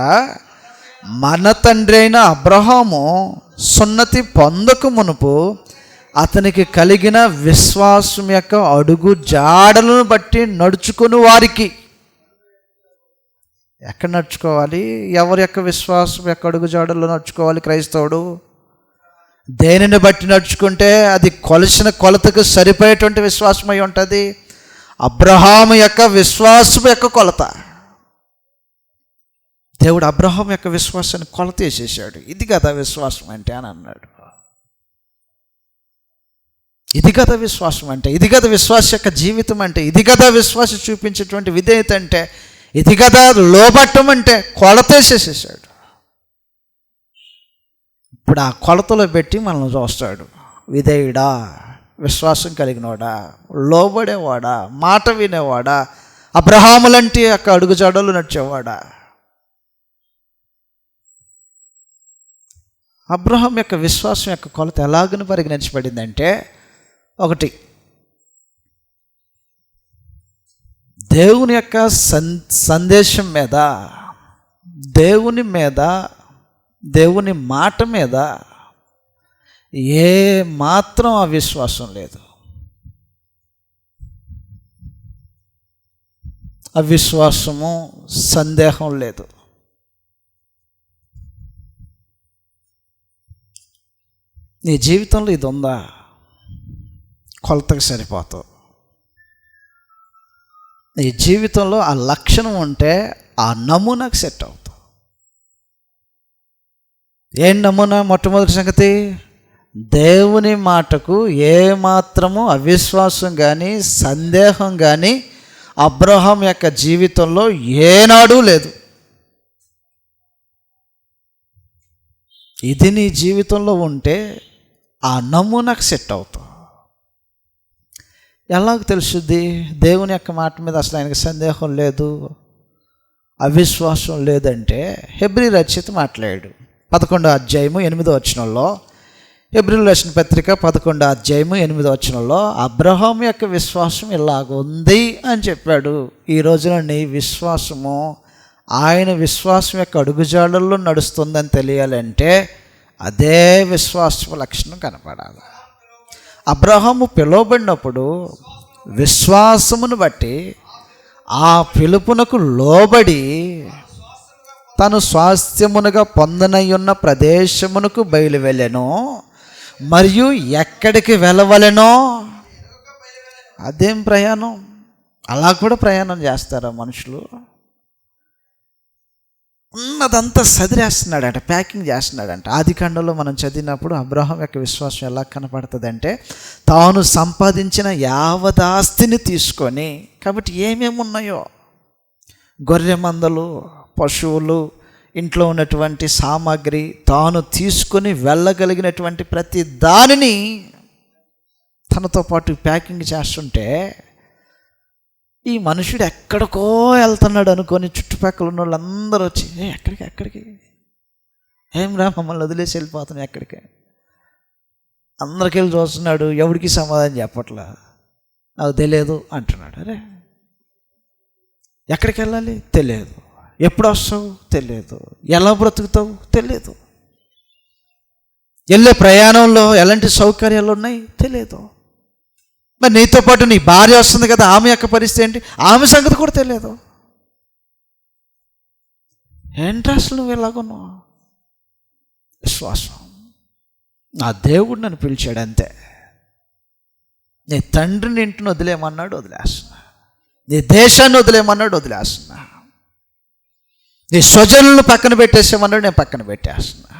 మన తండ్రి అయిన అబ్రహాము సున్నతి పొందక మునుపు అతనికి కలిగిన విశ్వాసం యొక్క అడుగు జాడలను బట్టి నడుచుకుని వారికి. ఎక్కడ నడుచుకోవాలి? ఎవరి యొక్క విశ్వాసం యొక్క అడుగు జాడల్లో నడుచుకోవాలి క్రైస్తవుడు? దేనిని బట్టి నడుచుకుంటే అది కొలసిన కొలతకు సరిపోయేటువంటి విశ్వాసం అయి ఉంటుంది. అబ్రహాము యొక్క విశ్వాసం యొక్క కొలత. దేవుడు అబ్రహాం యొక్క విశ్వాసాన్ని కొలత వేసేసాడు. ఇది కదా విశ్వాసం అంటే అని అన్నాడు. ఇది కదా విశ్వాసం అంటే, ఇది కదా విశ్వాస యొక్క జీవితం అంటే, ఇది కదా విశ్వాసం చూపించేటువంటి విధేయత అంటే, ఇది కదా లోబట్టం అంటే. కొలతేసేసేసాడు. ఇప్పుడు ఆ కొలతలో పెట్టి మనల్ని చూస్తాడు. విధేయుడా, విశ్వాసం కలిగినవాడా, లోబడేవాడా, మాట వినేవాడా, అబ్రహాములంటి యొక్క అడుగుజాడలు నడిచేవాడా? అబ్రహాం యొక్క విశ్వాసం యొక్క కొలత ఎలాగని పరిగణించబడిందంటే, ఒకటి, దేవుని యొక్క సందేశం మీద, దేవుని మీద, దేవుని మాట మీద ఏ మాత్రం అవిశ్వాసం లేదు. అవిశ్వాసము, సందేహం లేదు. నీ జీవితంలో ఇది ఉందా? కొలతకు సరిపోతావు. నీ జీవితంలో ఆ లక్షణం ఉంటే ఆ నమూనాకు సెట్ అవుతావు. ఏం నమూనా? మొట్టమొదటి సంగతి, దేవుని మాటకు ఏ మాత్రము అవిశ్వాసం కానీ సందేహం కానీ అబ్రహాం యొక్క జీవితంలో ఏనాడూ లేదు. ఇది నీ జీవితంలో ఉంటే ఆ నమూనాకు సెట్ అవుతావు. ఎలాగ తెలుసుద్ది? దేవుని యొక్క మాట మీద అసలు ఆయనకు సందేహం లేదు, అవిశ్వాసం లేదంటే హెబ్రీ రచయిత మాట్లాడాడు. 11వ అధ్యాయము 8వ వచనంలో, హెబ్రీయులకు రాసిన పత్రిక 11వ అధ్యాయము 8వ వచనంలో అబ్రహాం యొక్క విశ్వాసం ఇలాగ ఉంది అని చెప్పాడు. ఈ రోజున నీ విశ్వాసము ఆయన విశ్వాసం యొక్క అడుగుజాడల్లో నడుస్తుందని తెలియాలంటే అదే విశ్వాసపు లక్షణం కనపడాలి. అబ్రహాము పిలువబడినప్పుడు విశ్వాసమును బట్టి ఆ పిలుపునకు లోబడి తను స్వాస్థ్యమునుగా పొందనయున్న ప్రదేశమునకు బయలు వెళ్ళెను. మరియు ఎక్కడికి వెళ్ళవలెనో అదేం ప్రయాణం. అలా కూడా ప్రయాణం చేస్తారా మనుషులు? ఉన్నదంతా సదిరేస్తున్నాడంట, ప్యాకింగ్ చేస్తున్నాడంట. ఆదికాండంలో మనం చదివినప్పుడు అబ్రహాం యొక్క విశ్వాసం ఎలా కనపడుతుంది అంటే, తాను సంపాదించిన యావదాస్తిని తీసుకొని, కాబట్టి ఏమేమి ఉన్నాయో గొర్రె మందలు, పశువులు, ఇంట్లో ఉన్నటువంటి సామాగ్రి, తాను తీసుకొని వెళ్ళగలిగినటువంటి ప్రతి దానిని తనతో పాటు ప్యాకింగ్ చేస్తుంటే ఈ మనుషుడు ఎక్కడికో వెళ్తున్నాడు అనుకొని చుట్టుపక్కల ఉన్న వాళ్ళందరూ వచ్చి ఎక్కడికి ఏం రా మమ్మల్ని వదిలేసి వెళ్ళిపోతున్నాయి ఎక్కడికి, అందరికి వెళ్ళి చూస్తున్నాడు. ఎవరికి సమాధానం చెప్పట్లా, నాకు తెలియదు అంటున్నాడు. అరే ఎక్కడికి వెళ్ళాలి తెలియదు, ఎప్పుడు వస్తావు తెలియదు, ఎలా బ్రతుకుతావు తెలియదు, వెళ్ళే ప్రయాణంలో ఎలాంటి సౌకర్యాలు ఉన్నాయి తెలియదు. మరి నీతో పాటు నీ భార్య వస్తుంది కదా, ఆమె యొక్క పరిస్థితి ఏంటి, ఆమె సంగతి కూడా తెలియదు. ఏంటి అసలు నువ్వు ఎలాగున్నావు? విశ్వాసం. నా దేవుడు నన్ను పిలిచాడు అంతే. నీ తండ్రిని ఇంటిని వదిలేయమన్నాడు, వదిలేస్తున్నా. నీ దేశాన్ని వదిలేయమన్నాడు, వదిలేస్తున్నా. నీ స్వజనులను పక్కన పెట్టేసామన్నాడు, నేను పక్కన పెట్టేస్తున్నా.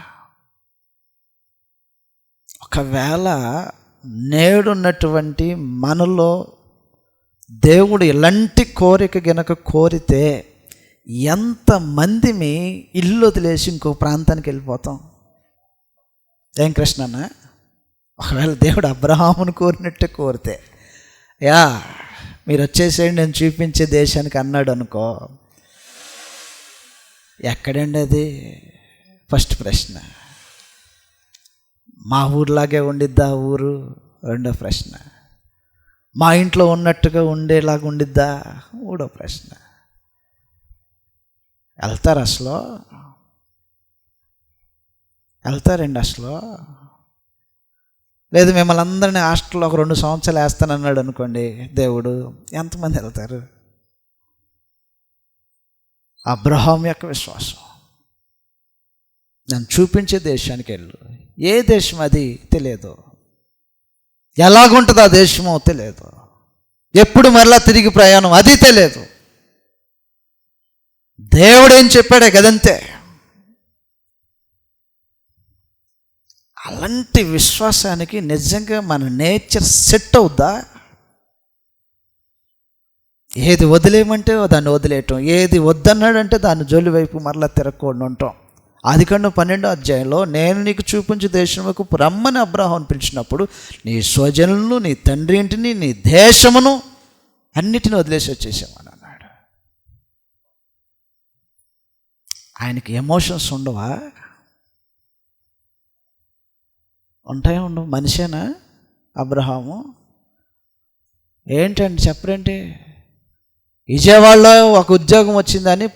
ఒకవేళ నేడున్నటువంటి మనలో దేవుడు ఎలాంటి కోరిక గనక కోరితే ఎంతమందిని ఇల్లు వదిలేసి ఇంకో ప్రాంతానికి వెళ్ళిపోతాం? ఏం కృష్ణన్న? ఒకవేళ దేవుడు అబ్రహామును కోరినట్టే కోరితే, యా మీరు వచ్చేసేయండి నేను చూపించే దేశానికి అన్నాడు అనుకో, ఎక్కడండి అది? ఫస్ట్ ప్రశ్న. మా ఊర్లాగే ఉండిద్దా ఊరు? రెండో ప్రశ్న. మా ఇంట్లో ఉన్నట్టుగా ఉండేలాగా ఉండిద్దా? మూడో ప్రశ్న. వెళ్తారు అసలు? వెళ్తారండి అసలు? లేదు మిమ్మల్ని అందరినీ హాస్టల్లో ఒక 2 సంవత్సరాలు వేస్తానన్నాడు అనుకోండి దేవుడు, ఎంతమంది వెళ్తారు? అబ్రహాం యొక్క విశ్వాసం. నన్ను చూపించే దేశానికి వెళ్ళు. ఏ దేశం అది తెలియదు, ఎలాగుంటుంది ఆ దేశమో తెలియదు, ఎప్పుడు మరలా తిరిగి ప్రయాణం అది తెలియదు. దేవుడు ఏం చెప్పాడే కదంతే. అలాంటి విశ్వాసానికి నిజంగా మన నేచర్ సెట్ అవుద్దా? ఏది వదిలేయమంటే దాన్ని వదిలేయటం, ఏది వద్దన్నాడంటే దాన్ని జోలి వైపు మరలా తిరగకుండా ఉంటాం. ఆదికాండం 12వ అధ్యాయంలో నేను నీకు చూపించే దేశముకు రమ్మని అబ్రహామును పిలిచినప్పుడు నీ స్వజనులను, నీ తండ్రి ఇంటిని, నీ దేశమును అన్నిటిని వదిలేసి వచ్చేసామని అన్నాడు. ఆయనకి ఎమోషన్స్ ఉండవా? ఉంటాయో ఉండవు? మనిషేనా అబ్రహాము? ఏంటండి చెప్పరేంటి? విజయవాడలో ఒక ఉద్యోగం వచ్చిందని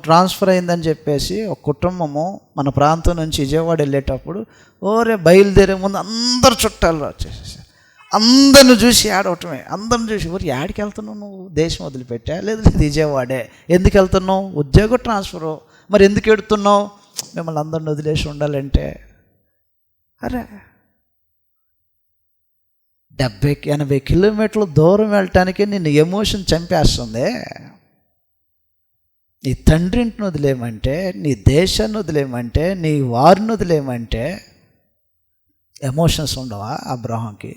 ట్రాన్స్ఫర్ అయిందని చెప్పేసి ఒక కుటుంబము మన ప్రాంతం నుంచి విజయవాడ వెళ్ళేటప్పుడు బయలుదేరే ముందు అందరు చుట్టాలు వచ్చేసేసి అందరిని చూసి ఆడవటమే. అందరిని చూసి ఊరు యాడికి వెళ్తున్నావు నువ్వు? దేశం వదిలిపెట్టా? లేదు విజయవాడే. ఎందుకు వెళ్తున్నావు? ఉద్యోగం ట్రాన్స్ఫరు. మరి ఎందుకు ఎడుతున్నావు? మిమ్మల్ని అందరిని వదిలేసి ఉండాలంటే. అరే 70-80 కిలోమీటర్లు దూరం వెళ్ళటానికి నిన్ను ఎమోషన్ చంపేస్తుంది. నీ తండ్రి ఇంటిని వదిలేయమంటే, నీ దేశాన్ని వదిలేయమంటే, నీ వారిని వదిలేయమంటే ఎమోషన్స్ ఉండవా అబ్రహాంకి?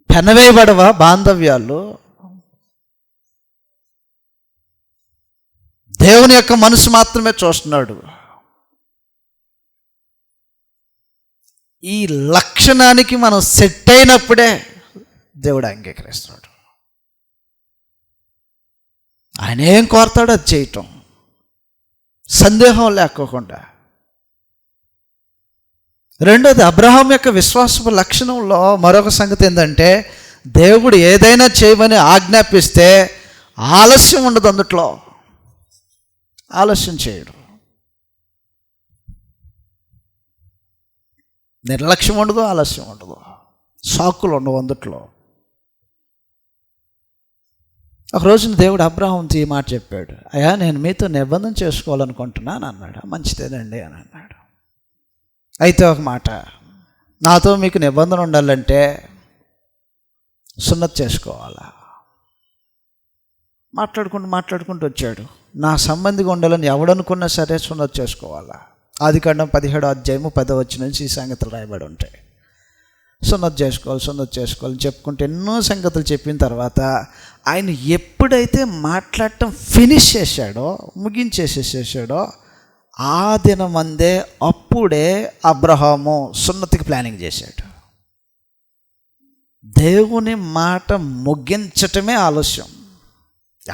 పెనవేయబడవా బాంధవ్యాలు? దేవుని యొక్క మనసు మాత్రమే చూస్తున్నాడు. ఈ లక్షణానికి మనం సెట్ అయినప్పుడే దేవుడు అంగీకరిస్తున్నాడు. ఆయన ఏం కోరతాడో అది చేయటం, సందేహం లేకోకుండా. రెండోది, అబ్రహాం యొక్క విశ్వాసపు లక్షణంలో మరొక సంగతి ఏంటంటే, దేవుడు ఏదైనా చేయమని ఆజ్ఞాపిస్తే ఆలస్యం ఉండదు, అందుట్లో ఆలస్యం చేయడు. నిర్లక్ష్యం ఉండదు, ఆలస్యం ఉండదు, సాకులు ఉండవు అందుట్లో. ఒక రోజున దేవుడు అబ్రాహాంతో ఈ మాట చెప్పాడు, అయ్యా నేను మీతో నిబంధన చేసుకోవాలనుకుంటున్నాను అన్నాడు. మంచిదేనండి అని అన్నాడు. అయితే ఒక మాట, నాతో మీకు నిబంధన ఉండాలంటే సున్నతి చేసుకోవాలా. మాట్లాడుకుంటూ వచ్చాడు. నా సంబంధిగా ఉండాలని ఎవడనుకున్నా సరే సున్నతి చేసుకోవాలా. ఆదికాండం 17:10 నుంచి ఈ సంగతులు రాయబడి ఉంటాయి. సున్నతి చేసుకోవాలని చెప్పుకుంటే ఎన్నో సంగతులు చెప్పిన తర్వాత ఆయన ఎప్పుడైతే మాట్లాడటం ఫినిష్ చేశాడో, ముగించేసేసాడో, ఆ దినమందే అప్పుడే అబ్రహాము సున్నతికి ప్లానింగ్ చేశాడు. దేవుని మాట ముగించటమే ఆలస్యం.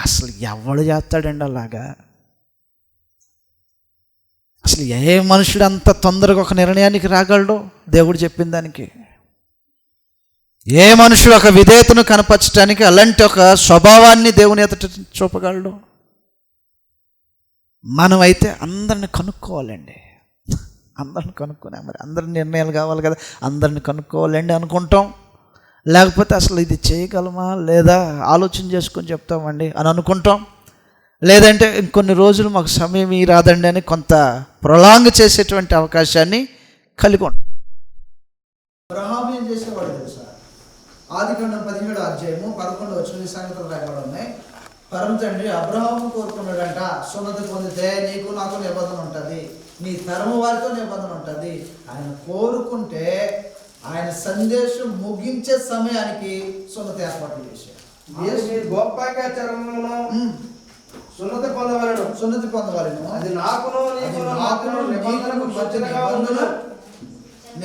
అసలు ఎవడు చేస్తాడండి అలాగా? అసలు ఏ మనుషుడు అంత తొందరగా ఒక నిర్ణయానికి రాగలడు దేవుడు చెప్పిన దానికి? ఏ మనుషుడు ఒక విధేయతను కనపరచడానికి అలాంటి ఒక స్వభావాన్ని దేవుని ఎదుట చూపగలడు? మనమైతే అందరిని కనుక్కోవాలండి, అందరిని కనుక్కునే, మరి అందరి నిర్ణయాలు కావాలి కదా, అందరిని కనుక్కోవాలండి అనుకుంటాం. లేకపోతే అసలు ఇది చేయగలమా లేదా ఆలోచన చేసుకొని చెప్తామండి అని అనుకుంటాం. లేదంటే ఇంకొన్ని రోజులు మాకు సమయం రాదండి అని కొంత ప్రొలాంగ్ చేసేటువంటి అవకాశాన్ని కలిగి ఉంటాం. అబ్రహాము ఏం చేసేవాడు తెలుసా? ఆదికాండం 17:11 సంగతులు రాయబడి ఉన్నాయి. పరమ తండ్రి అబ్రహాము కోరుకున్నాడంట, సున్నతి పొందితే నీకు నాకు నిబంధన ఉంటుంది, నీ తరము వారితో నిబంధన ఉంటుంది. ఆయన కోరుకుంటే ఆయన సందేశం ముగించే సమయానికి సున్నతి ఏర్పాట్లు చేశాడు. గొప్పగా చర్మమును సున్నతి పొందవలెను, అది నాకును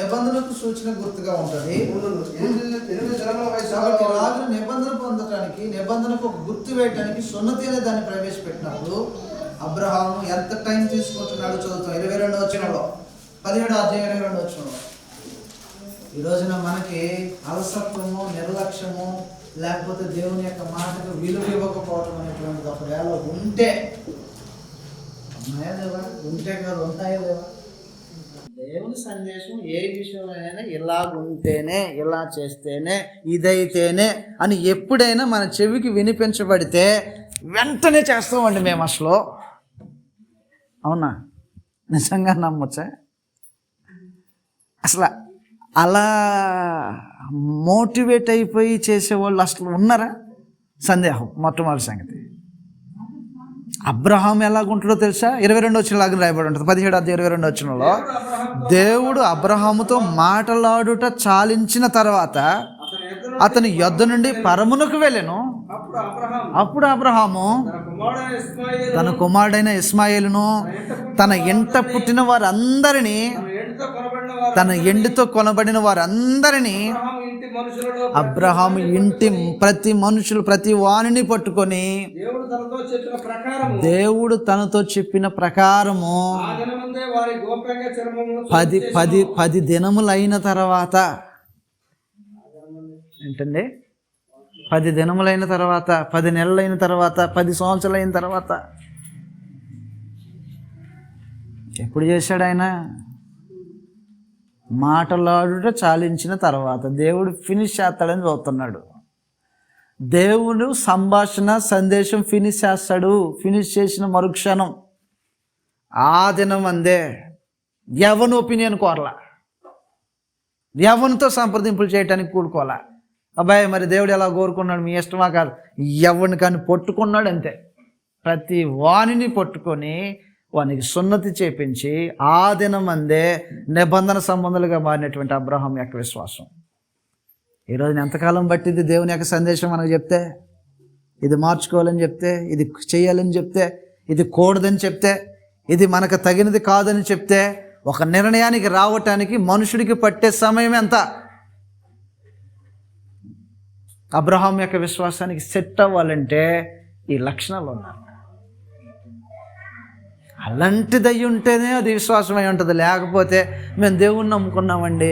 నిబంధనకు సూచన గుర్తుగా ఉంటుంది. నిబంధన పొందటానికి, నిబంధనకు ఒక గుర్తు వేయటానికి సున్నతి అనే దాన్ని ప్రవేశపెట్టినప్పుడు అబ్రహాము ఎంత టైం తీసుకుంటున్నాడు చదువుతాం. 22వ వచనంలో, 17:22 వచనంలో. ఈ రోజున మనకి అలసత్వము, నిర్లక్ష్యము, లేకపోతే దేవుని యొక్క మాటకు విలువ ఇవ్వకపోవటం అనేటువంటిది ఒకవేళ ఉంటే, ఉన్నాయా లేవా? ఉంటే కాదు, ఉంటాయా లేవా? దేవుని సందేశం ఏ విషయంలోనైనా ఇలాగుంటేనే, ఇలా చేస్తేనే, ఇదైతేనే అని ఎప్పుడైనా మన చెవికి వినిపించబడితే వెంటనే చేస్తామండి మేము. అసలు అవునా? నిజంగా నమ్మొచ్చా? అసలు అలా మోటివేట్ అయిపోయి చేసేవాళ్ళు అసలు ఉన్నారా? సందేహం. మొట్టమొదటి సంగతి, అబ్రహాం ఎలాగుంటాడో తెలుసా? 22వ వచనంలాగా రాయబడి ఉంటుంది. 17:22 వచనంలో, దేవుడు అబ్రహాముతో మాట్లాడుట చాలించిన తర్వాత అతని యొద్ద నుండి పరమునకు వెళ్ళెను. అప్పుడు అబ్రహాము తన కుమారుడైన ఇస్మాయిలును, తన ఎంట పుట్టిన వారందరినీ, తన ఎండుతో కొనబడిన వారందరినీ, అబ్రహాము ఇంటి ప్రతి వానిని పట్టుకొని దేవుడు తనతో చెప్పిన ప్రకారము 10 దినములైన తర్వాత, ఏంటండి 10 దినములైన తర్వాత, 10 నెలలైన తర్వాత, 10 సంవత్సరాలైన తర్వాత ఎప్పుడు చేశాడు ఆయన? మాటలాడుట చాలించిన తర్వాత. దేవుడు ఫినిష్ చేస్తాడని చూస్తున్నాడు. దేవుడు సంభాషణ, సందేశం ఫినిష్ చేస్తాడు. ఫినిష్ చేసిన మరుక్షణం ఆ దినం అందే ఎవరి ఒపీనియన్ కోరలా, ఎవరితో సంప్రదింపులు చేయటానికి కూడుకోవాలా. అబ్బాయి మరి దేవుడు ఎలా కోరుకున్నాడు, మీ ఇష్టమా కాదు, ఎవరిని కానీ పట్టుకున్నాడు అంతే. ప్రతి వాణిని పట్టుకొని వానికి సున్నతి చేపించి ఆ దినం అందే నిబంధన సంబంధాలుగా మారినటువంటి అబ్రహాం యొక్క విశ్వాసం. ఈరోజు ఎంతకాలం పట్టింది దేవుని యొక్క సందేశం మనకు చెప్తే, ఇది మార్చుకోవాలని చెప్తే, ఇది చేయాలని చెప్తే, ఇది కూడదని చెప్తే, ఇది మనకు తగినది కాదని చెప్తే, ఒక నిర్ణయానికి రావటానికి మనుషుడికి పట్టే సమయం ఎంత? అబ్రహాం యొక్క విశ్వాసానికి సెట్ అవ్వాలంటే ఈ లక్షణాలు ఉన్నాయి. అలాంటిది అయి ఉంటేనే అది విశ్వాసమై ఉంటుంది. లేకపోతే మేము దేవుణ్ణి నమ్ముకున్నామండి,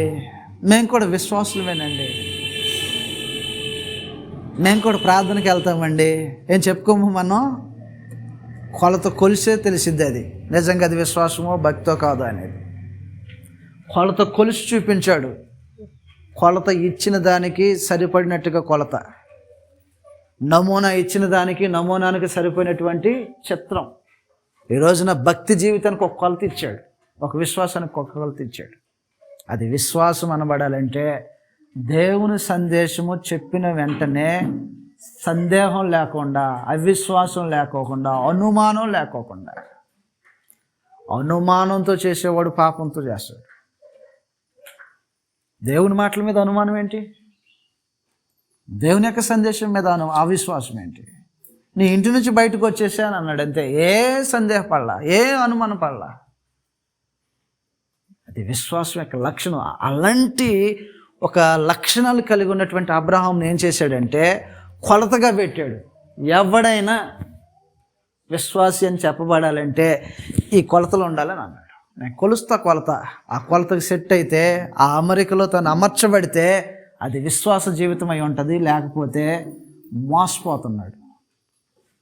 మేము కూడా విశ్వాసులమేనండి, మేము కూడా ప్రార్థనకి వెళ్తామండి, ఏం చెప్పుకోము మనం, కొలత కొలిసే తెలిసిద్ది అది నిజంగా అది విశ్వాసమో భక్తో కాదో అనేది. కొలత కొలిసి చూపించాడు, కొలత ఇచ్చిన దానికి సరిపడినట్టుగా కొలత, నమూనా ఇచ్చిన దానికి నమూనానికి సరిపోయినటువంటి చిత్రం. ఈ రోజున భక్తి జీవితానికి ఒక కొలత ఇచ్చాడు, ఒక విశ్వాసానికి ఒక కొలత ఇచ్చాడు. అది విశ్వాసం అనబడాలంటే దేవుని సందేశము చెప్పిన వెంటనే సందేహం లేకుండా, అవిశ్వాసం లేకోకుండా, అనుమానం లేకోకుండా. అనుమానంతో చేసేవాడు పాపంతో చేస్తాడు. దేవుని మాటల మీద అనుమానం ఏంటి? దేవుని యొక్క సందేశం మీద అవిశ్వాసం ఏంటి? నీ ఇంటి నుంచి బయటకు వచ్చేసాను అన్నాడు అంతే, ఏ సందేహపడలా, ఏ అనుమానం పడలా. అది విశ్వాసం యొక్క లక్షణం. అలాంటి ఒక లక్షణాలు కలిగి ఉన్నటువంటి అబ్రహాంని ఏం చేశాడంటే కొలతగా పెట్టాడు. ఎవడైనా విశ్వాసి అని చెప్పబడాలంటే ఈ కొలతలు ఉండాలని అన్నాడు. నేను కొలుస్తా కొలత, ఆ కొలతకు సెట్ అయితే, ఆ అమరికలో తను అమర్చబడితే అది విశ్వాస జీవితం అయి ఉంటుంది, లేకపోతే మోసపోతున్నాడు.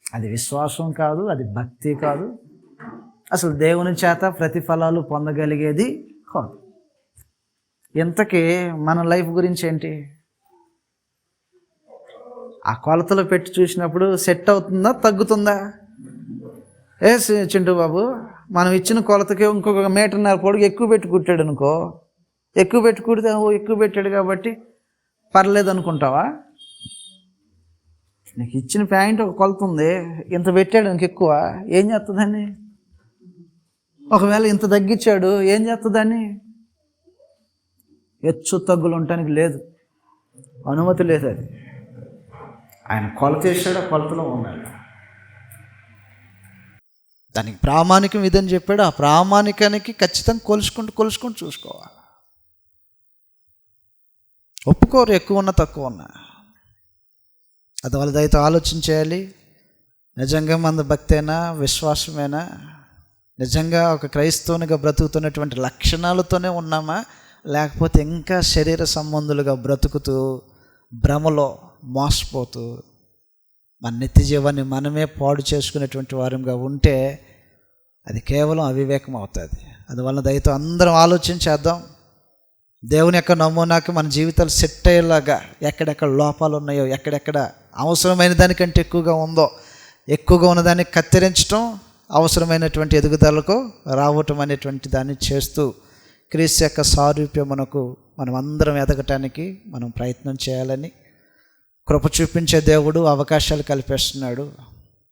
అది విశ్వాసం కాదు, అది భక్తి కాదు, అసలు దేవుని చేత ప్రతిఫలాలు పొందగలిగేది కాదు. ఇంతకీ మన లైఫ్ గురించి ఏంటి? ఆ కొలతలో పెట్టి చూసినప్పుడు సెట్ అవుతుందా, తగ్గుతుందా? చింటూ బాబు, మనం ఇచ్చిన కొలతకి ఇంకొక 1.5 మీటర్ పొడుగు ఎక్కువ పెట్టి కుట్టాడు అనుకో, ఎక్కువ పెట్టి కుడితే ఎక్కువ పెట్టాడు కాబట్టి పర్లేదు అనుకుంటావా? నీకు ఇచ్చిన ప్యాంట్ ఒక కొలత ఉంది, ఇంత పెట్టాడు ఇంక ఎక్కువ, ఏం చేస్తుందని? ఒకవేళ ఇంత తగ్గించాడు, ఏం చేస్తుందని? హెచ్చు తగ్గులు ఉండటానికి లేదు, అనుమతి లేదు. అది ఆయన కొలత వేసాడు, ఆ కొలతలో ఉన్నాడు. దానికి ప్రామాణికం ఇదని చెప్పాడు. ఆ ప్రామాణికానికి ఖచ్చితంగా కొలుసుకుంటూ చూసుకోవాలి. ఒప్పుకోరు ఎక్కువ ఉన్నా తక్కువ ఉన్నా. అది వాళ్ళ దయతో ఆలోచించేయాలి. నిజంగా మన భక్తేనా, విశ్వాసమేనా, నిజంగా ఒక క్రైస్తవునిగా బ్రతుకుతున్నటువంటి లక్షణాలతోనే ఉన్నామా, లేకపోతే ఇంకా శరీర సంబంధులుగా బ్రతుకుతూ భ్రమలో మోసపోతూ మన నిత్య జీవాన్ని మనమే పాడు చేసుకునేటువంటి వారంగా ఉంటే అది కేవలం అవివేకం అవుతుంది. అందువల్ల దయతో అందరం ఆలోచించేద్దాం. దేవుని యొక్క నమూనాకి మన జీవితాలు సెట్ అయ్యేలాగా ఎక్కడెక్కడ లోపాలు ఉన్నాయో, ఎక్కడెక్కడ అవసరమైన దానికంటే ఎక్కువగా ఉందో, ఎక్కువగా ఉన్నదాన్ని కత్తిరించడం, అవసరమైనటువంటి ఎదుగుదలకు రావటం అనేటువంటి దాన్ని చేస్తూ క్రీస్తు యొక్క సారూప్యమునకు మనం అందరం ఎదగటానికి మనం ప్రయత్నం చేయాలని, కృప చూపించే దేవుడు అవకాశాలు కల్పిస్తున్నాడు,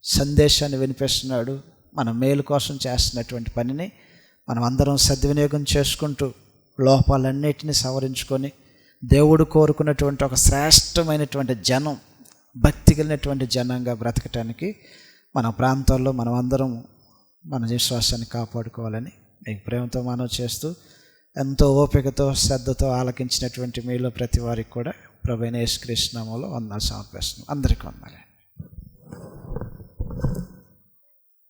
సందేశాన్ని వినిపిస్తున్నాడు. మన మేలు కోసం చేస్తున్నటువంటి పనిని మనం అందరం సద్వినియోగం చేసుకుంటూ లోపాలన్నిటిని సవరించుకొని దేవుడు కోరుకున్నటువంటి ఒక శ్రేష్టమైనటువంటి జనం, భక్తి కలిగినటువంటి జనంగా బ్రతకటానికి మన ప్రాంతాల్లో మనం అందరం మన విశ్వాసాన్ని కాపాడుకోవాలని మీకు ప్రేమతో మనవి చేస్తూ, ఎంతో ఓపికతో శ్రద్ధతో ఆలకించినటువంటి మీలో ప్రతి వారికి కూడా ప్రభువైన యేసుక్రీస్తు నామములో వందనాలు సమర్పిస్తున్నాం. అందరికీ వందనాలు.